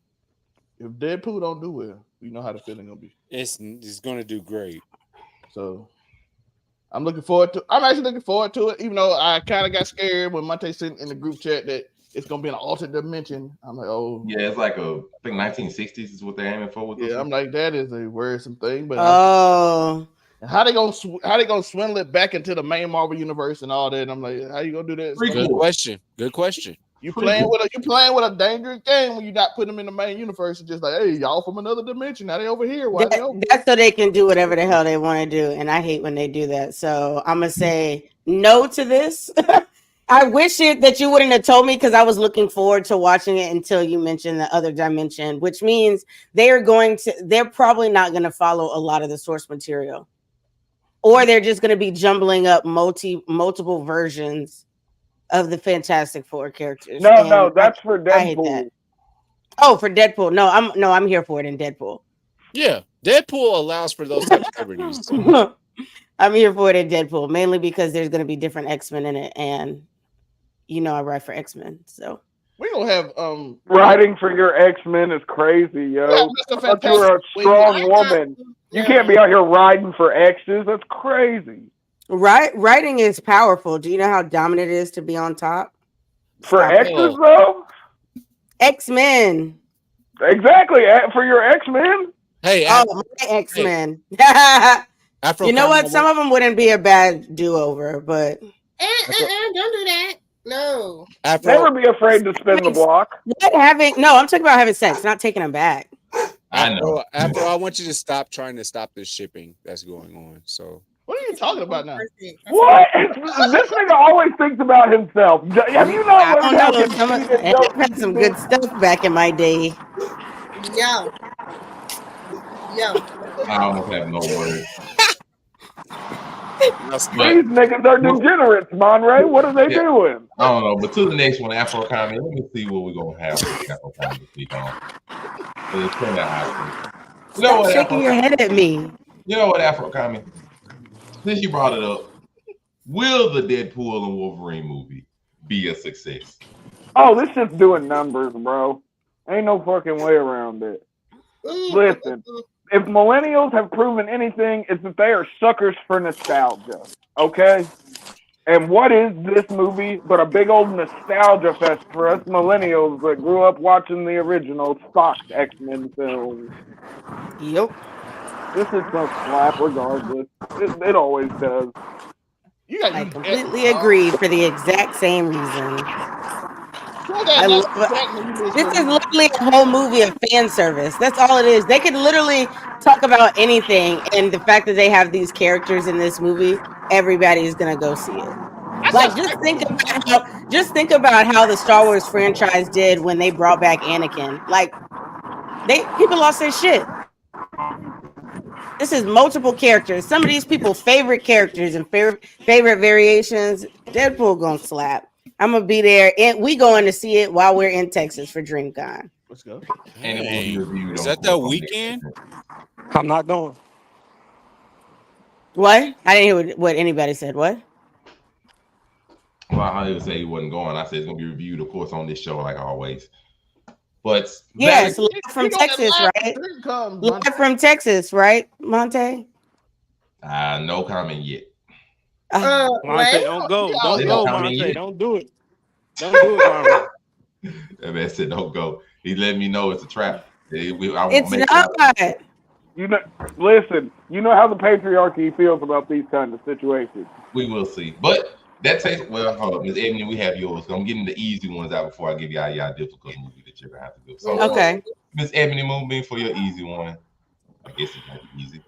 If Deadpool don't do well, you know how the feeling gonna be. It's gonna do great. So I'm actually looking forward to it, even though I kind of got scared when Monte sent in the group chat that it's gonna be an alternate dimension. I'm like, oh yeah, it's like I think 1960s is what they're aiming for. Yeah, I'm like, that is a worrisome thing. But how they gonna swindle it back into the main Marvel universe and all that? And I'm like, how you gonna do that? Good question. Good question. You playing with a dangerous game when you're not putting them in the main universe and just like, hey, y'all from another dimension. Now they over here. Why they over? That's so they can do whatever the hell they want to do, and I hate when they do that. So I'm gonna say no to this. I wish that you wouldn't have told me because I was looking forward to watching it until you mentioned the other dimension, which means they're probably not going to follow a lot of the source material, or they're just going to be jumbling up multiple versions of the Fantastic Four characters. No, that's for Deadpool. I hate that. Oh, for Deadpool. No, I'm here for it in Deadpool. Yeah, Deadpool allows for those types of liberties. I'm here for it in Deadpool, mainly because there's going to be different X-Men in it, and I write for X-Men, so we gonna have writing for your X-Men is crazy, yo. I thought you were a strong woman. You can't be out here riding for X's. That's crazy. Writing is powerful. Do you know how dominant it is to be on top? For X's, though? X-Men. Exactly. For your X-Men? Hey, my X-Men. Hey. You know what? Some of them wouldn't be a bad do-over, but... don't do that. No. Never be afraid to spin the block. I'm talking about having sex, not taking them back. I know. After all, I want you to stop trying to stop this shipping that's going on. So... What are you talking about now? What? This nigga always thinks about himself. Have you not learned how to I've had some good stuff back in my day. Yo. I almost have no words. These niggas are degenerates, Monray. What are they doing? I don't know, but to the next one, Afro Comedy. Let me see what we're gonna have with Afro Comedy this week on. It's pretty high. Stop shaking your head at me. You know what, Afro Comedy? Since you brought it up, will the Deadpool and Wolverine movie be a success? Oh, this shit's doing numbers, bro. Ain't no fucking way around it. Listen, if millennials have proven anything, it's that they are suckers for nostalgia. Okay? And what is this movie but a big old nostalgia fest for us millennials that grew up watching the original Fox X-Men films? Yep. This is gonna slap regardless. It always does. I completely agree for the exact same reason. This is literally a whole movie of fan service. That's all it is. They could literally talk about anything, and the fact that they have these characters in this movie, everybody is gonna go see it. Like, just think about how the Star Wars franchise did when they brought back Anakin. Like, people lost their shit. This is multiple characters. Some of these people's favorite characters and favorite variations. Deadpool gonna slap. I'm gonna be there, and we going to see it while we're in Texas for DreamCon. Let's go. And it will be reviewed. Is that the weekend? I'm not going. What? I didn't hear what anybody said. What? Well, I didn't say he wasn't going. I said it's gonna be reviewed, of course, on this show, like always. But yes, live from Texas, right? Live from Texas, right, Monte? No comment yet. Monte, don't go. Don't go, Monte. Don't do it. Don't do it, Monte. That man said don't go. He let me know it's a trap. It's not. Listen, you know how the patriarchy feels about these kinds of situations. We will see. But that takes, well, hold up, Ms. Ebony, we have yours. So I'm getting the easy ones out before I give y'all difficult movie that you're going to have to do. So, okay. Ms. Ebony, move me for your easy one. I guess it's going to be easy.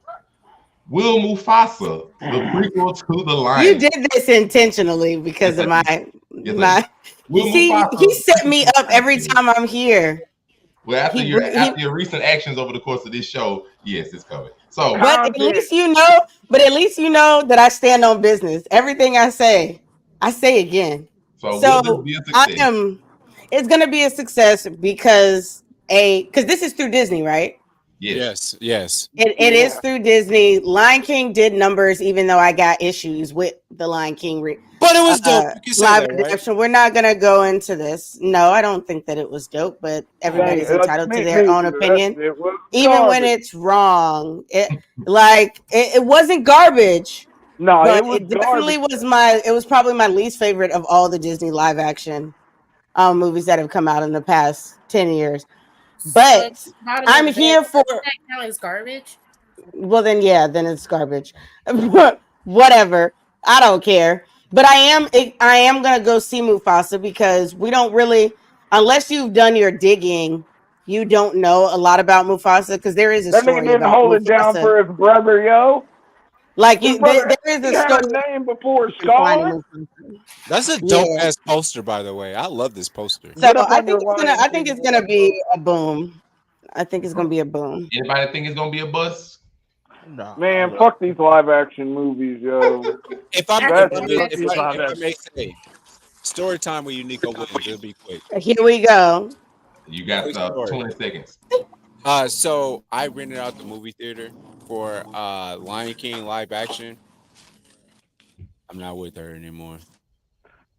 Will Mufasa, the prequel to The Lion? You did this intentionally because of my. He set me up every time I'm here. Well, after your recent actions over the course of this show, yes, it's coming. So, but at least you know that I stand on business. Everything I say again. So it's gonna be a success because this is through Disney, right? Yes. Yes. It is through Disney. Lion King did numbers, even though I got issues with the Lion King But it was dope. You can say live that, right? adaptation. We're not gonna go into this. No, I don't think that it was dope, but everybody's entitled to their own opinion, even when it's wrong. It wasn't garbage. No, But it was it definitely was it was probably my least favorite of all the Disney live action movies that have come out in the past 10 years. But I'm here for that count as garbage. well then it's garbage. Whatever. I don't care. But I am gonna go see Mufasa because we don't really, unless you've done your digging, you don't know a lot about Mufasa because there is a that nigga story didn't about hold Mufasa. it down for his brother, yo. Like His brother, there is he a had story. a name before Finding Scar. Mufasa. That's a dope ass poster, by the way. I love this poster. So I think it's gonna be a boom. I think it's gonna be a boom. Anybody think it's gonna be a bust? No. Man, fuck these live action movies, yo. If I That's may say, story time with Unico Williams, it'll be quick. Here we go. You got 20 seconds. So I rented out the movie theater for Lion King live action. I'm not with her anymore.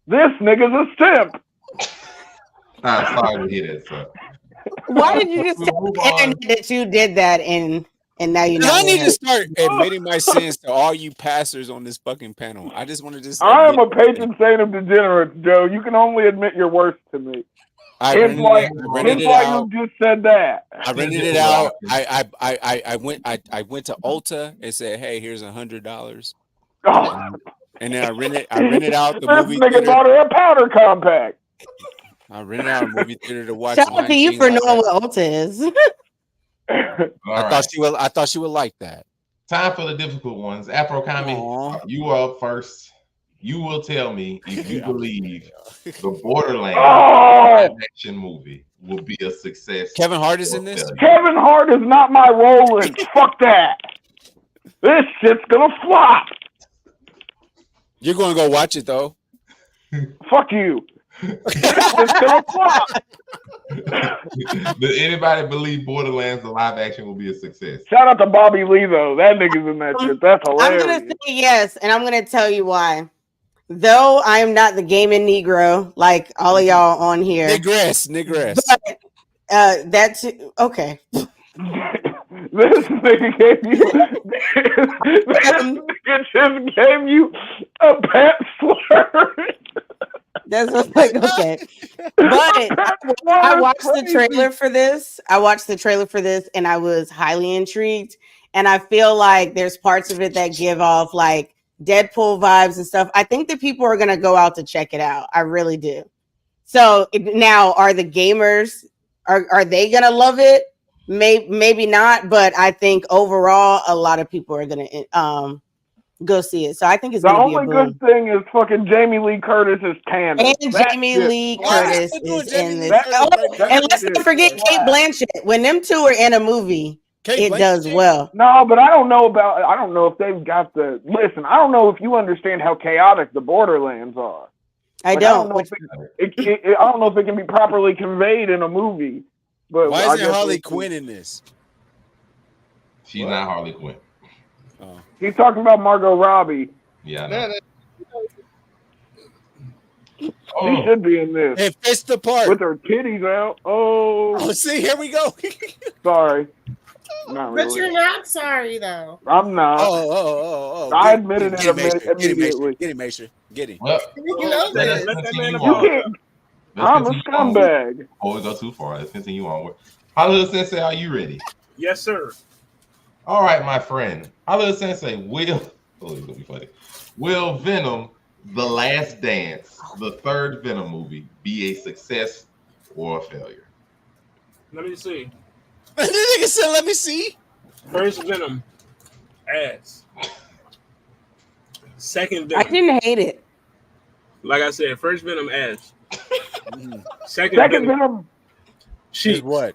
This nigga's a simp. I'm sorry to hear that, sir. Why did you just tell the internet that you did that and now you know? I need to start admitting my sins to all you pastors on this fucking panel. I just want to just. I am a patron saint of degenerates, Joe. You can only admit your worst to me. Hence why you just said that. I rented it out. I went to Ulta and said, "Hey, here's $100." And then I rented out the movie This nigga theater. bought her a powder compact. I rented out a movie theater to watch. Shout out to you for knowing what Ulta is. I thought she would like that. Time for the difficult ones. Afro Kami, you are up first. You will tell me if you believe the Borderlands live action movie will be a success. Kevin Hart is in this? Kevin Hart is not my Roland. Fuck that. This shit's gonna flop. You're gonna go watch it though. Fuck you. It's gonna flop. Does anybody believe Borderlands the live action will be a success? Shout out to Bobby Lee though. That nigga's in that shit. That's hilarious. I'm gonna say yes, and I'm gonna tell you why. Though I am not the gaming Negro like all of y'all on here. Negress. But, that's okay. This nigga gave you a pet slur. That's what's like, okay. But I watched the trailer for this. And I was highly intrigued. And I feel like there's parts of it that give off like Deadpool vibes and stuff. I think that people are gonna go out to check it out. I really do. So now, are the gamers are they gonna love it? Maybe not, but I think overall a lot of people are gonna go see it. So I think it's the gonna be a only boom. good thing is fucking Jamie Lee Curtis is Candace. And Jamie Lee Curtis is in this. And let's not forget Kate Blanchett. When them two are in a movie, it does well. No, but I don't know if they've got the listen. I don't know if you understand how chaotic the Borderlands are. I don't know if it can be properly conveyed in a movie. But why isn't Harley Quinn in this? She's not Harley Quinn. Oh. He's talking about Margot Robbie. Yeah, I know. She should be in this. It fits the part. With her titties out. Oh, see, here we go. Sorry. Not really. But you're not sorry though. I'm not. Oh. I admitted it immediately. Get him, Mason. Get him. Well, You know that. I'm a scumbag. Before we go too far, let's continue on. Hollywood Sensei, are you ready? Yes, sir. All right, my friend. Hollywood Sensei, will Venom, The Last Dance, the third Venom movie, be a success or a failure? Let me see. The nigga said, "Let me see." First Venom, ass. Second Venom. I didn't hate it. Like I said, first Venom, ass. Second Venom. She's what?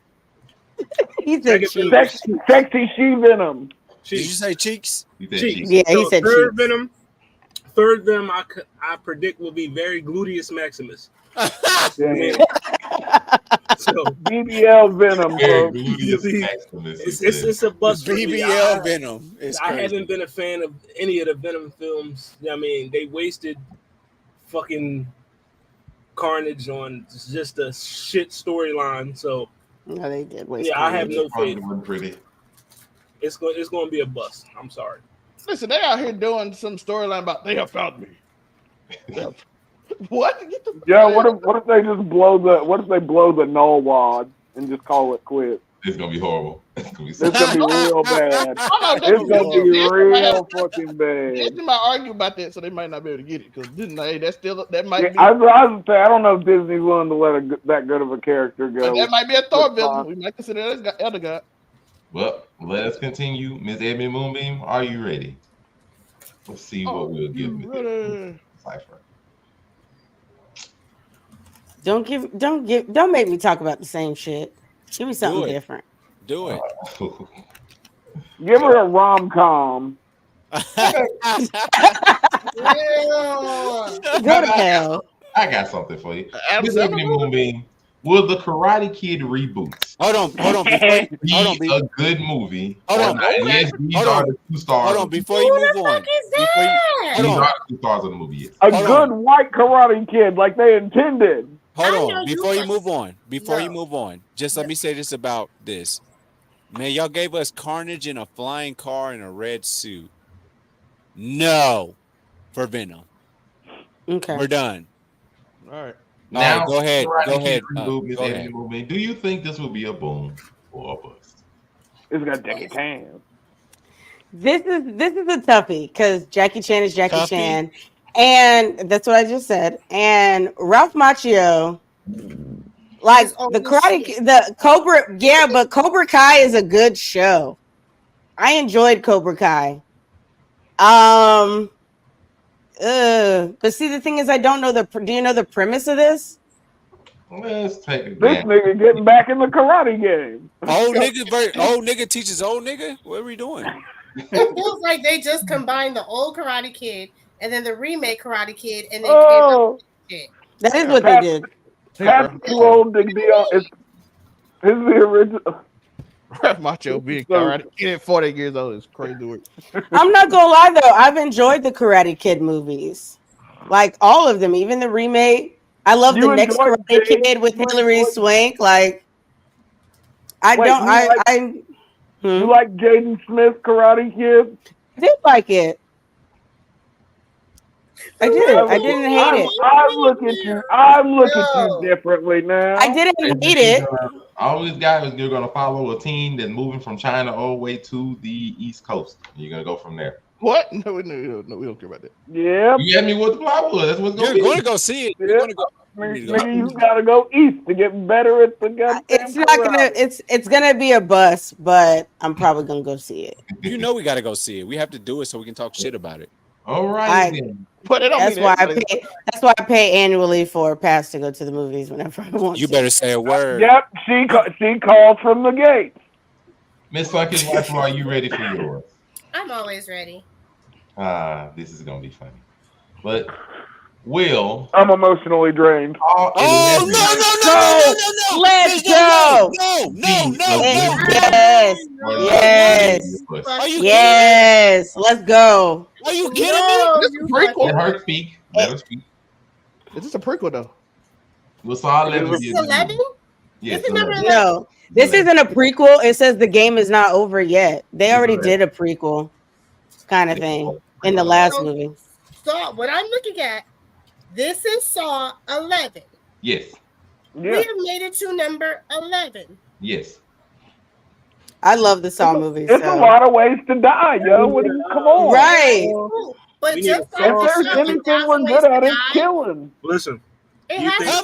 He said sexy she Venom. Did you say cheeks? Cheeks. Yeah, he said third cheeks. Venom. Third Venom, I predict will be very gluteus maximus. Damn. So BBL Venom, Very folks. gluteus maximus. he it's said. a bust. for me. BBL Venom. It's I crazy. haven't been a fan of any of the Venom films. I mean, they wasted fucking Carnage on just a shit storyline. So No, they did waste. yeah, I have no Probably faith. wasn't pretty. It's going to be a bust. I'm sorry. Listen, they out here doing some storyline about they have found me. What? Get the Yeah, what if they just blow the null wad and just call it quits? It's gonna be horrible. It's gonna be It's gonna be real bad. It's gonna be real fucking bad. Disney might argue about that, so they might not be able to get it because Disney, that might Yeah, be. I was say I don't know if Disney's willing to let that good of a character go. That might be a Thor That's villain. fine. We might consider that as Elder God. Well, let us continue. Miss Ebony Moonbeam, are you ready? Let's see what we'll give Miss Ebony Cypher. Don't make me talk about the same shit. Give me something different. Do it. Give her a rom-com. Go to hell. I got something for you. Miss Ebony Moonbeam, will the Karate Kid reboots Hold on. be a good movie? Hold on. Yes, these are the 2 stars. Hold on, before you move on. These are the 2 stars of the movie. Yes. A good white Karate Kid, like they intended. Hold on, before you move on, just let me say this about this. Man, y'all gave us Carnage in a flying car in a red suit. No, for Venom. Okay. We're done. All right. Now, go ahead. Karate Go Kid ahead. reboot, Miss Go Ebony ahead. Moonbeam, do you think this will be a boom or a bust? It's got Jackie Chan. This is a toughie because Jackie Chan is Jackie Toughie? Chan, and that's what I just said. And Ralph Macchio, like the the Cobra, yeah, but Cobra Kai is a good show. I enjoyed Cobra Kai. But see, the thing is, I don't know do you know the premise of this? Let's take it. This nigga getting back in the karate game. Old nigga teaches old nigga. What are we doing? It feels like they just combined the old Karate Kid and then the remake Karate Kid, and then came That is what they did. That's too old to be on. It's the original. Macho being Karate Kid at 40 years old is crazy work. I'm not gonna lie though, I've enjoyed the Karate Kid movies, like all of them, even the remake. I love the next Karate Kid with Hilary Swank. Like, You like Jaden Smith Karate Kid? I did like it. I did. I didn't hate it. I'm looking at you differently now. I didn't hate it. All these guys, you're gonna follow a team that's moving from China all the way to the East Coast. You're gonna go from there. What? No, we don't care about that. Yeah. You asked me what the plot was. That's what's going to be. You're going to go see it. You're going to go. Nigga, you gotta go east to get better at the goddamn. It's not gonna. It's gonna be a bust, but I'm probably gonna go see it. You know we gotta go see it. We have to do it so we can talk shit about it. All right. But it don't that's why I pay. That's why I pay annually for a pass to go to the movies whenever I want. You better say a word. Yep, she called from the gate. Miss Fucking Wife, are you ready for yours? I'm always ready. This is gonna be funny, but. Will I'm emotionally drained. No! Let's go! Yes! Let's go! Are you kidding me? This is a prequel. Let her speak. Let her speak. Is this a prequel though? We'll saw 11. This is 11? Yes, This is number 11. No, this isn't a prequel. It says the game is not over yet. They already did a prequel kind of thing in the last movie. So what I'm looking at, this is Saw 11. Yes. We have made it to number 11. Yes. I love the Saw movies. It's a lot of ways to die, yo. Come on. Right. But just if there's anything we're good at, it's killing. Listen. How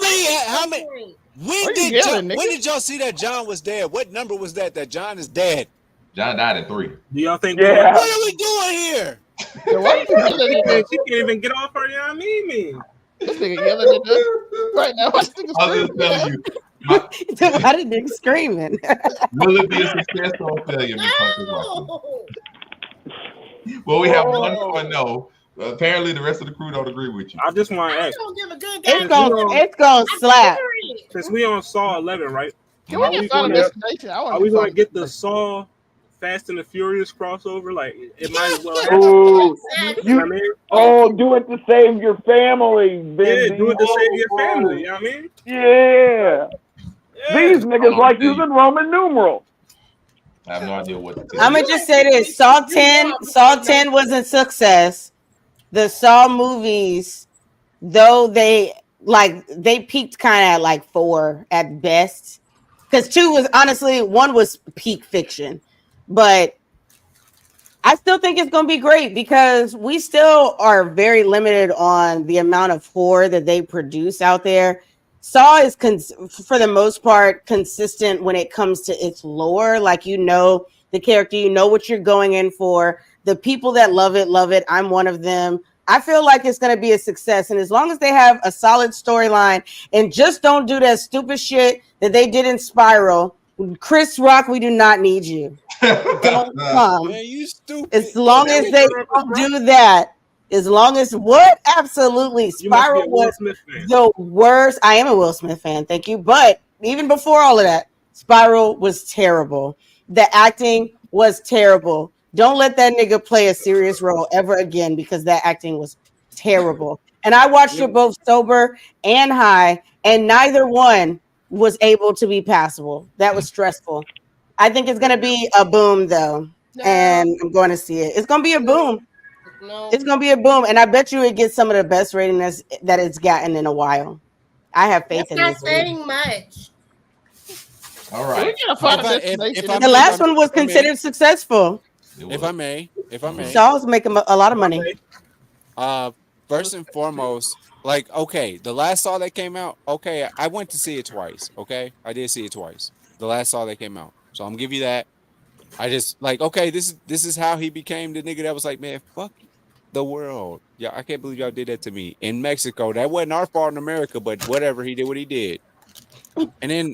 many? When did y'all see that John was dead? What number was that John is dead? John died at 3. Do y'all think? Yeah. What are we doing here? She can't even get off her. You know what I mean? This nigga yelling at us right now. I was just telling you. Why did they screaming? Will it be a success or a failure? No. Well, we have one for a no. Apparently, the rest of the crew don't agree with you. I just want to I ask. don't give a good It's goddamn. gonna slap. Since we on Saw 11, right? Can we get Final Destination? Are we going to get the Saw Fast and the Furious crossover? Like, it might as well happen. Ooh, You know what I mean? oh, do it to save your family, Vin Yeah, do it to Diesel. save your family. You know what I mean? Yeah. These niggas like using Roman numerals. I have no idea what to tell I'm gonna just say this: Saw 10 was a success. The Saw movies, though they peaked kind of at like 4 at best, because 2 was honestly, 1 was peak fiction, but I still think it's going to be great because we still are very limited on the amount of horror that they produce out there. Saw is, for the most part, consistent when it comes to its lore. Like, you know the character, you know what you're going in for. The people that love it, love it. I'm one of them. I feel like it's going to be a success. And as long as they have a solid storyline and just don't do that stupid shit that they did in Spiral, Chris Rock, we do not need you. Don't come. Man, you stupid. As long as they don't do that, as long as what? Absolutely. Spiral was the worst. I am a Will Smith fan, thank you. But even before all of that, Spiral was terrible. The acting was terrible. Don't let that nigga play a serious role ever again because that acting was terrible. And I watched it both sober and high, and neither one was able to be passable. That was stressful. I think it's going to be a boom, though, and I'm going to see it. It's going to be a boom. It's going to be a boom, and I bet you it gets some of the best ratings that it's gotten in a while. I have faith in That's this. not saying much. All right. The last one was considered successful. If I may, Shaw's making a lot of money. First and foremost, like, okay, the last Saw that came out, okay, I went to see it twice. Okay, I did see it twice. The last Saw that came out, so I'm gonna give you that. I just like, okay, this is how he became the nigga that was like, man, fuck the world. Yeah, I can't believe y'all did that to me in Mexico. That wasn't our fault in America, but whatever, he did what he did. And then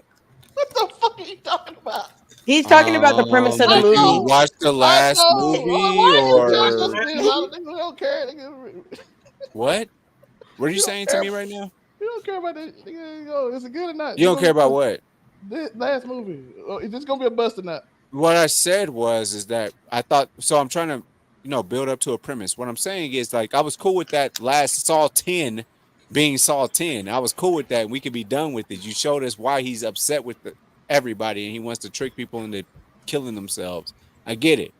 what the fuck are you talking about? He's talking about the premise of the movie. Did you watch the last movie or don't care. what? What are you saying to me right now? You don't care about that. Is it good or not? You don't care about what? The last movie. Is this gonna be a bust or not? What I said is that I thought so. I'm trying to, build up to a premise. What I'm saying is, like, I was cool with that last Saw 10 being Saw 10. I was cool with that. We could be done with it. You showed us why he's upset with everybody and he wants to trick people into killing themselves. I get it.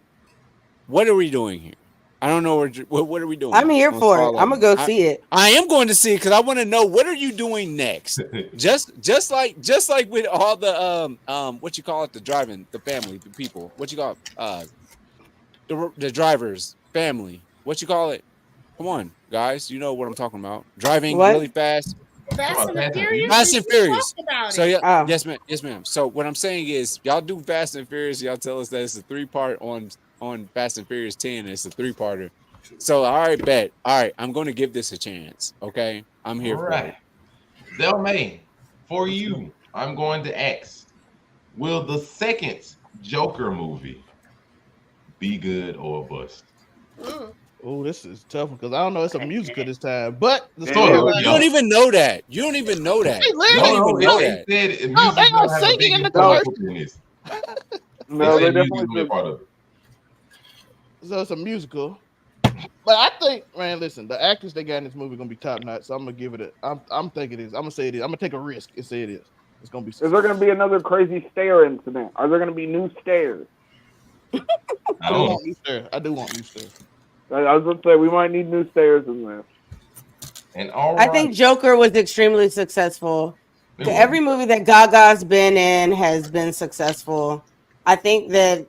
What are we doing here? I don't know what are we doing. I'm here for it. I'm gonna go see it. I am going to see it because I want to know what are you doing next. just like with all the what you call it, the driving, the family, the people. What you call it? The drivers, family. What you call it? Come on, guys. You know what I'm talking about. Driving really fast. Fast and Furious. Fast and Furious. So yeah, yes, ma'am. So what I'm saying is, y'all do Fast and Furious. Y'all tell us that it's a 3-part on Fast and Furious 10. It's a 3-parter. So all right, bet. All right, I'm going to give this a chance. Okay, I'm here for it. Del May, for you, I'm going to ask: will the second Joker movie be good or bust? Oh, this is tough because I don't know. It's a musical this time, but the you don't even know that. You don't even know that. They are singing in the commercial. No, they definitely part of it. So it's a musical, but I think, man, listen, the actors they got in this movie are gonna be top notch. So I'm gonna give it I'm thinking it is. I'm gonna say it is. I'm gonna take a risk and say it is. It's gonna be. Is there gonna be another crazy stair incident? Are there gonna be new stairs? I do want new stairs. I do want new stairs. I was gonna say we might need new stairs in there. And I think Joker was extremely successful. Every movie that Gaga's been in has been successful. I think that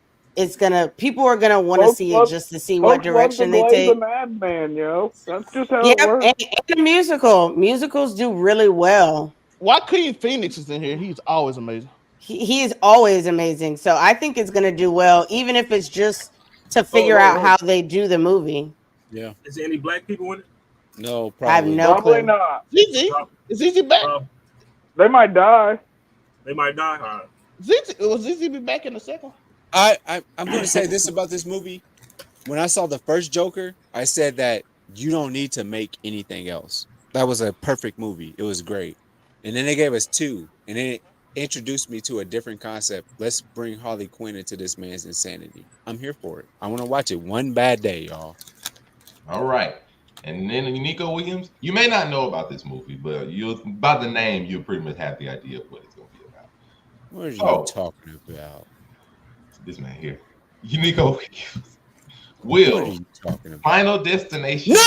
people are gonna want to see it just to see what direction they take. The Madman, yo. That's just how it works. And a musical. Musicals do really well. Joaquin Phoenix is in here. He's always amazing. He is always amazing. So I think it's gonna do well, even if it's just to figure out how they do the movie. Yeah. Is there any black people in it? No, probably. I have no clue. Not. Is Zizi back? They might die. They might die. Will Zizi be back in the second? I'm going to say this about this movie. When I saw the first Joker, I said that you don't need to make anything else. That was a perfect movie. It was great. And then they gave us two, and then it introduced me to a different concept. Let's bring Harley Quinn into this man's insanity. I'm here for it. I want to watch it one bad day, y'all. All right. And then Nico Williams, you may not know about this movie, but you by the name, you pretty much have the idea of what it's going to be about. What are you talking about? This man here, Nico Williams. What are Will you talking about? Final Destination be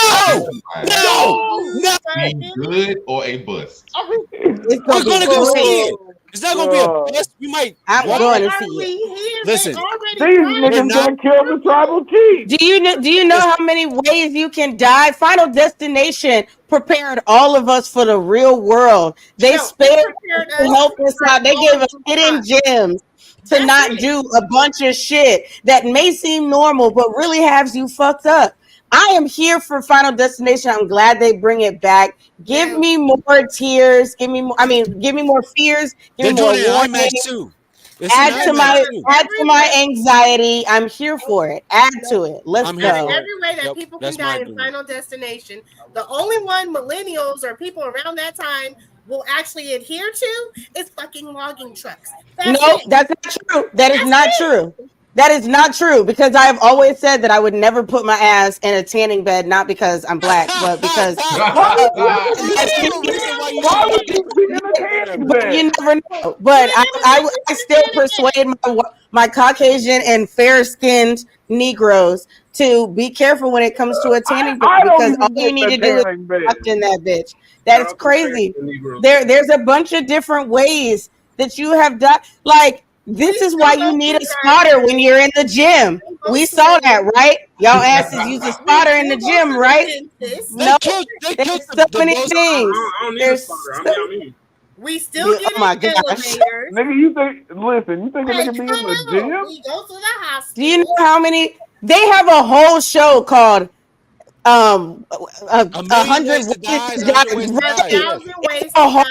good or a bust? It's We're gonna go see it. great. It's not gonna be a bust. We might. I'm going to see it. Listen, these niggas gonna kill the tribal chief. Do you know how many ways you can die? Final Destination prepared all of us for the real world. They spared us to help us out. They gave us hidden gems to not do a bunch of shit that may seem normal but really has you fucked up. I am here for Final Destination. I'm glad they bring it back. Give me more tears. Give me more. I mean, give me more fears. Give me more warnings. Add to my anxiety. I'm here for it. Add to it. Let's go. Every way that people can die in Final Destination, the only one millennials or people around that time will actually adhere to is fucking logging trucks. That's not true. That is not true. That is not true, because I have always said that I would never put my ass in a tanning bed, not because I'm black, but because you never know. But I still persuade my Caucasian and fair-skinned Negroes to be careful when it comes to a tanning bed, because all you need to do is fuck in that bitch. That's crazy. There's a bunch of different ways that you have done. Like, this is why you need a spotter when you're in the gym. We saw that, right? Y'all asses use a spotter in the gym, right? No, there's so many things. We still get elevators. Nigga, you think a nigga be in the gym? We go to the hospital. Do you know how many? They have a whole show called 100 ways to die. It's a whole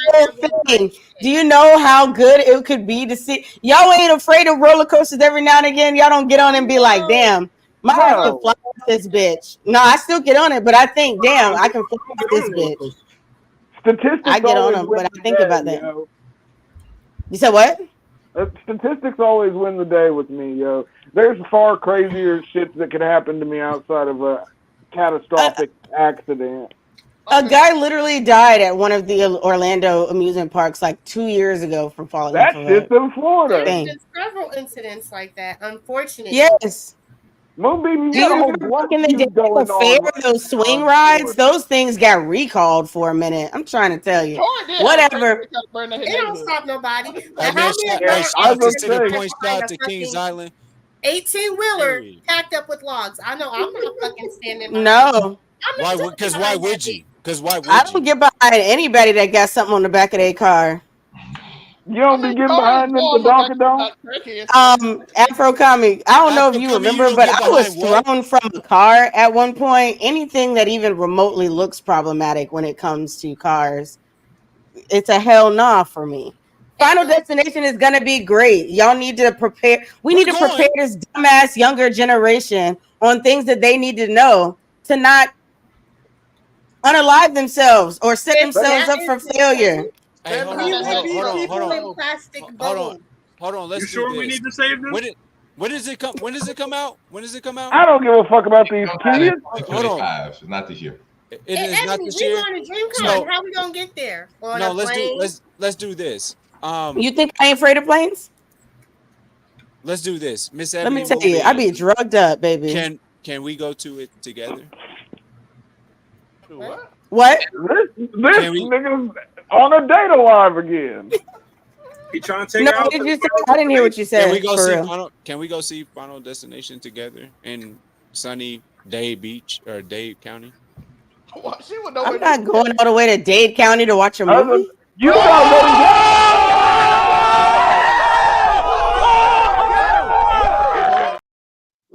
thing. Do you know how good it could be to see? Y'all ain't afraid of roller coasters every now and again. Y'all don't get on and be like, damn, my ass can fly off this bitch. No, I still get on it, but I think, damn, I can fly off this bitch. Statistics. I get on them, but I think about that. You said what? Statistics always win the day with me, yo. There's far crazier shit that could happen to me outside of a catastrophic accident. A guy literally died at one of the Orlando amusement parks like 2 years ago from falling off of shit's in Florida. There's been several incidents like that, unfortunately. Yes. Moonbeam, Do you remember back in the day at the fair, those swing rides? Those things got recalled for a minute. I'm trying to tell you. Whatever. It don't stop nobody. To Kings Island. 18-wheeler packed up with logs. I know I'm not fucking standing by. No. Why would you? Because why would you? I don't get behind anybody that got something on the back of their car. You don't be getting behind them for Donkadon? Afro Comic. I don't know if you remember, but I was thrown from a car at one point. Anything that even remotely looks problematic when it comes to cars, it's a hell nah for me. Final Destination is gonna be great. Y'all need to prepare. We need to prepare this dumbass younger generation on things that they need to know to not unalive themselves or set themselves up for failure. Hey, hold on. Let's you sure we need to save them? When does it come? When does it come out? I don't give a fuck about these kids. Hold on. It's not this year. It is not this year. We going to DreamCon. How we gonna get there? Let's do this. You think I ain't afraid of planes? Let's do this, Miss. Let me tell you, I be drugged up, baby. Can we go to it together? What? This nigga's on a date alive again. He trying to take out. What did you say? I didn't hear what you said. Can we go see Final Destination together in sunny Dade Beach or Dade County? I'm not going all the way to Dade County to watch a movie. You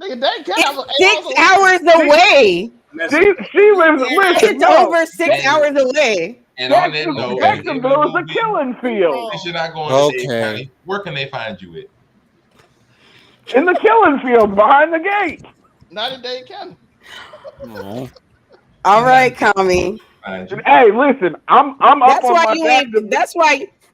It's 6 hours away. She lives. It's over 6 hours away. And on that note, Jacksonville is a killing field. You're not going to Dade County. Where can they find you at? In the killing field behind the gate. Not in Dade County. All right, Kami. Hey, listen, I'm up That's on why my you ain't.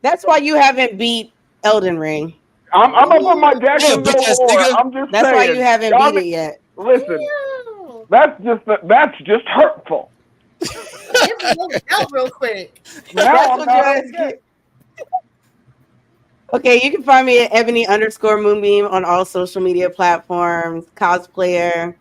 That's why you haven't beat Elden Ring. I'm up on my Jacksonville lore. I'm just That's saying. why you haven't y'all beat it yet. Listen, that's just hurtful. Get the out real quick. Now That's I'm what not your ass get. Okay, you can find me at Ebony_Moonbeam on all social media platforms, cosplayer,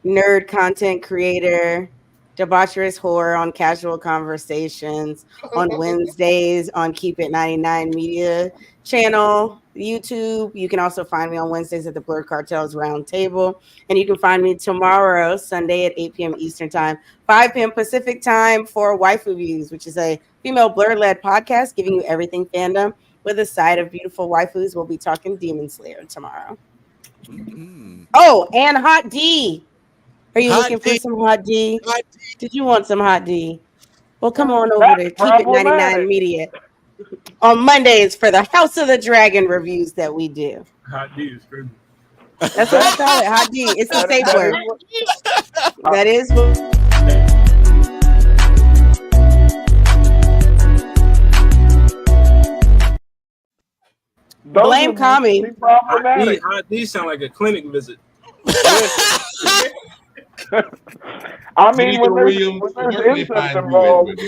nerd content creator, debaucherous horror on Casual Conversations, on Wednesdays on Keep It 99 Media channel, YouTube. You can also find me on Wednesdays at the Blurred Cartels Round Table. And you can find me tomorrow, Sunday at 8 p.m. Eastern Time, 5 p.m. Pacific Time for Waifu Views, which is a female blur-led podcast giving you everything fandom with a side of beautiful waifus. We'll be talking Demon Slayer tomorrow. Oh, and Hot D. Are you looking for some hot D? Did you want some hot D? Well, come on over to Keep It 99 Media on Mondays for the House of the Dragon reviews that we do. Hot D is crazy. That's what I call it, hot D. It's a safe word. That is what. Blame Kami. Hot D sound like a clinic visit. I mean, when there's incest involved.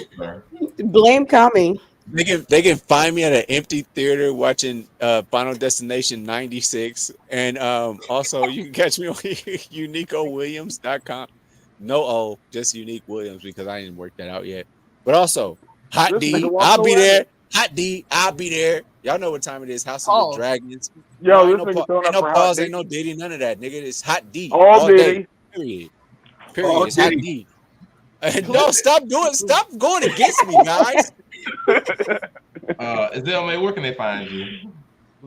Blame Kami. They can find me at an empty theater watching Final Destination 96. And also you can catch me on uniquewilliams.com. No O, just Unique Williams because I didn't work that out yet. But also, Hot D, I'll be there. Hot D, I'll be there. Y'all know what time it is. House of the Dragons. Yo, ain't this nigga no, throwing up for Hot pause, D. ain't no Diddy, none of that, nigga. It's Hot D. All day. Diddy. Period. It's Hot D. No, stop going against me, guys. Zelma, where can they find you?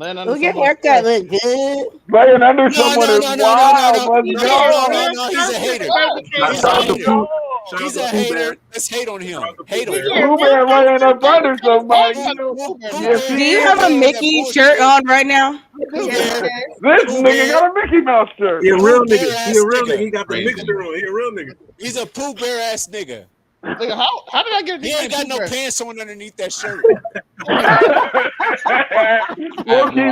Oh, your haircut look good. Laying under someone is wild. Let's go. No, he's a hater. He's a hater. Let's hate on him. Hate on him. Pooh Bear laying up under somebody. Do you have a Mickey shirt on right now? This nigga got a Mickey Mouse shirt. He a real nigga. He a real nigga. He got the mixture on. He a real nigga. He's a Pooh Bear ass nigga. Nigga, how did I get? He ain't got no pants on underneath that shirt. Low-key,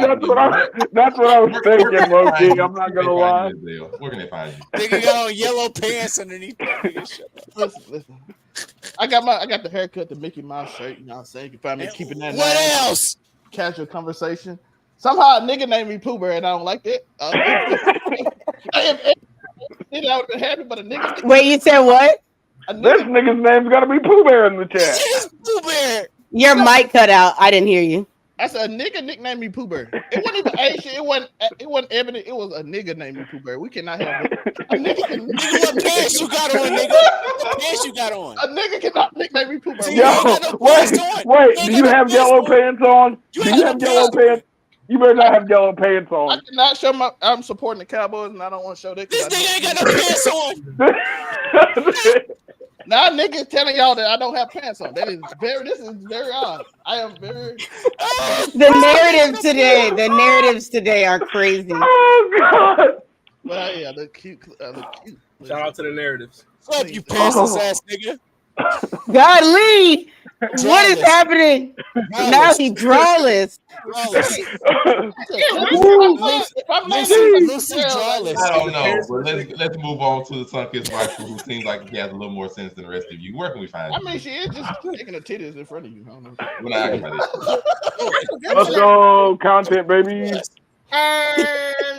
that's what I was thinking, low-key. I'm not gonna lie. Where can they find you? Nigga got on yellow pants underneath that shirt. Listen. I got the haircut, the Mickey Mouse shirt. You know what I'm saying? You can find me keeping that. What else? Casual conversation. Somehow a nigga named me Pooh Bear and I don't like that. I would have happy, but a nigga. Wait, you said what? This nigga's name's gotta be Pooh Bear in the chat. Yes, Pooh Bear. Your mic cut out. I didn't hear you. I said a nigga nicknamed me Pooh Bear. It wasn't even Asian. It wasn't Ebony. It was a nigga named me Pooh Bear. We cannot have it. A nigga what pants you got on, nigga? What pants you got on? A nigga cannot nickname me Pooh Bear. Yo, wait. Do you have yellow pants on? Do you have yellow pants? You better not have yellow pants on. I cannot show I'm supporting the Cowboys and I don't want to show that. This nigga ain't got no pants on. Now niggas telling y'all that I don't have pants on. This is very odd. I am very The narratives today are crazy. Oh god. Well, yeah, they're cute. Cute. Shout out to the narratives. Fuck you, pantsless ass nigga. God, Lee, what is happening? Now he drawless. Lucy drawless. I don't know, but let's move on to the Sun-Kissed wife, who seems like he has a little more sense than the rest of you. Where can we find you? I mean, she is just taking her titties in front of you. I don't know. We're not talking about it. Let's go, content, baby.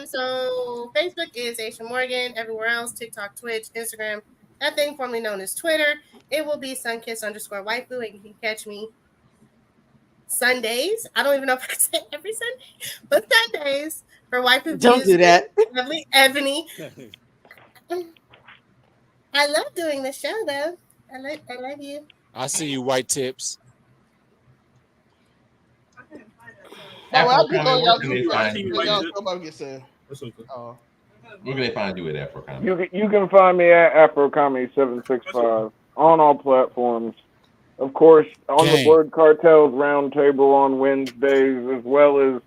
So Facebook is Aisha Morgan. Everywhere else, TikTok, Twitch, Instagram, that thing formerly known as Twitter. It will be Sunkiss_waifu, and you can catch me Sundays. I don't even know if I can say every Sunday, but Sundays for waifu. Don't do that. Lovely Ebony. I love doing the show though. I love you. I see you, white tips. Where can they find you? Where can they find you at Afro Comedy? You can find me at Afro Comedy 765 on all platforms. Of course, on the Blurred Cartels Roundtable on Wednesdays, as well as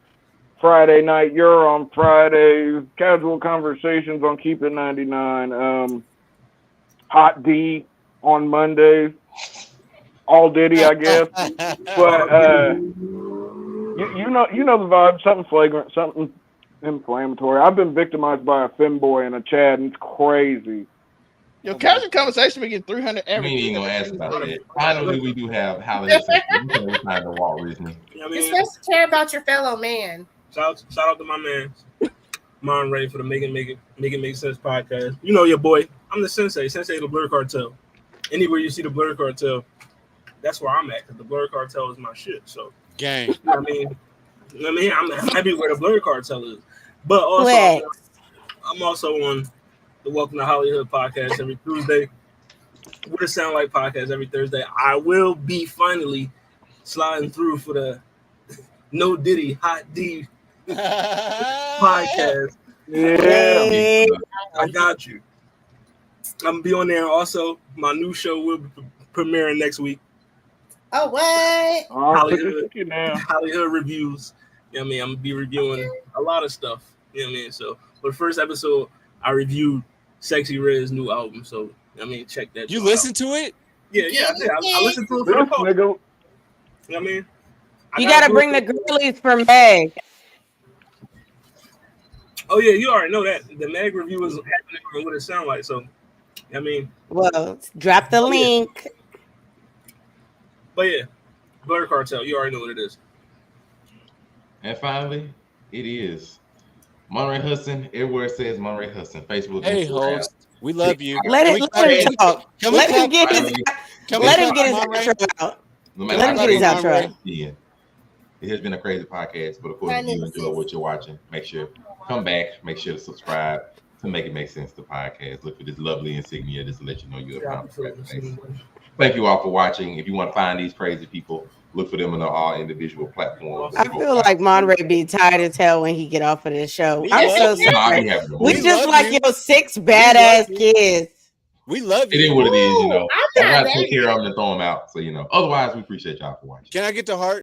Friday Night You're on Fridays. Casual Conversations on Keep It 99. Hot D on Mondays. All Diddy, I guess. But you know the vibe. Something flagrant, something inflammatory. I've been victimized by a femboy and a Chad, and it's crazy. Your casual conversation, we get 300 We average. ain't even gonna ask about that. Finally, we do have Holly. It's time to Walt Disney. You know what I You're mean? supposed to care about your fellow man. Shout out to my man, Monray, for the Make It Make Sense podcast. You know your boy. I'm the Sensei of the Blur Cartel. Anywhere you see the Blur Cartel, that's where I'm at, because the Blur Cartel is my shit. So, gang. You know what I mean? I'm everywhere the Blur Cartel is. But also, I'm also on the Welcome to Hollywood podcast every Tuesday. What it sound like podcast every Thursday. I will be finally sliding through for the No Diddy Hot D podcast. Yeah, I got you. I'm gonna be on there. Also, my new show will be premiering next week. Oh, what? Hollywood reviews. You know what I mean? I'm gonna be reviewing a lot of stuff. You know what I mean? So, for the first episode, I reviewed Sexy Red's new album. So, I mean, check that. You listened to it? Yeah, I did. I listened to it for the call. You know what I mean? You gotta bring the girlies for Meg. Oh yeah, you already know that the Meg review is happening on what it sound like. So, I mean, well, drop the link. But yeah, Blur Cartel, you already know what it is. And finally, it is Monray Hudson. Everywhere it says Monray Hudson. Facebook. Hey, Instagram. host, we love you. Let him talk. Let him get his outro out. Let him get his outro. Yeah. It has been a crazy podcast, but of course, if you enjoy what you're watching, make sure come back, make sure to subscribe to Make It Make Sense, the podcast. Look for this lovely insignia just to let you know you're a Thank you all for watching. If you want to find these crazy people, look for them on all individual platforms. I feel like Monray be tired as hell when he get off of this show. I'm so sorry. We just like your 6 badass kids. We love you. It is what it is, you know. I gotta take care of them and throw them out. So, you know, otherwise, we appreciate y'all for watching. Can I get the heart?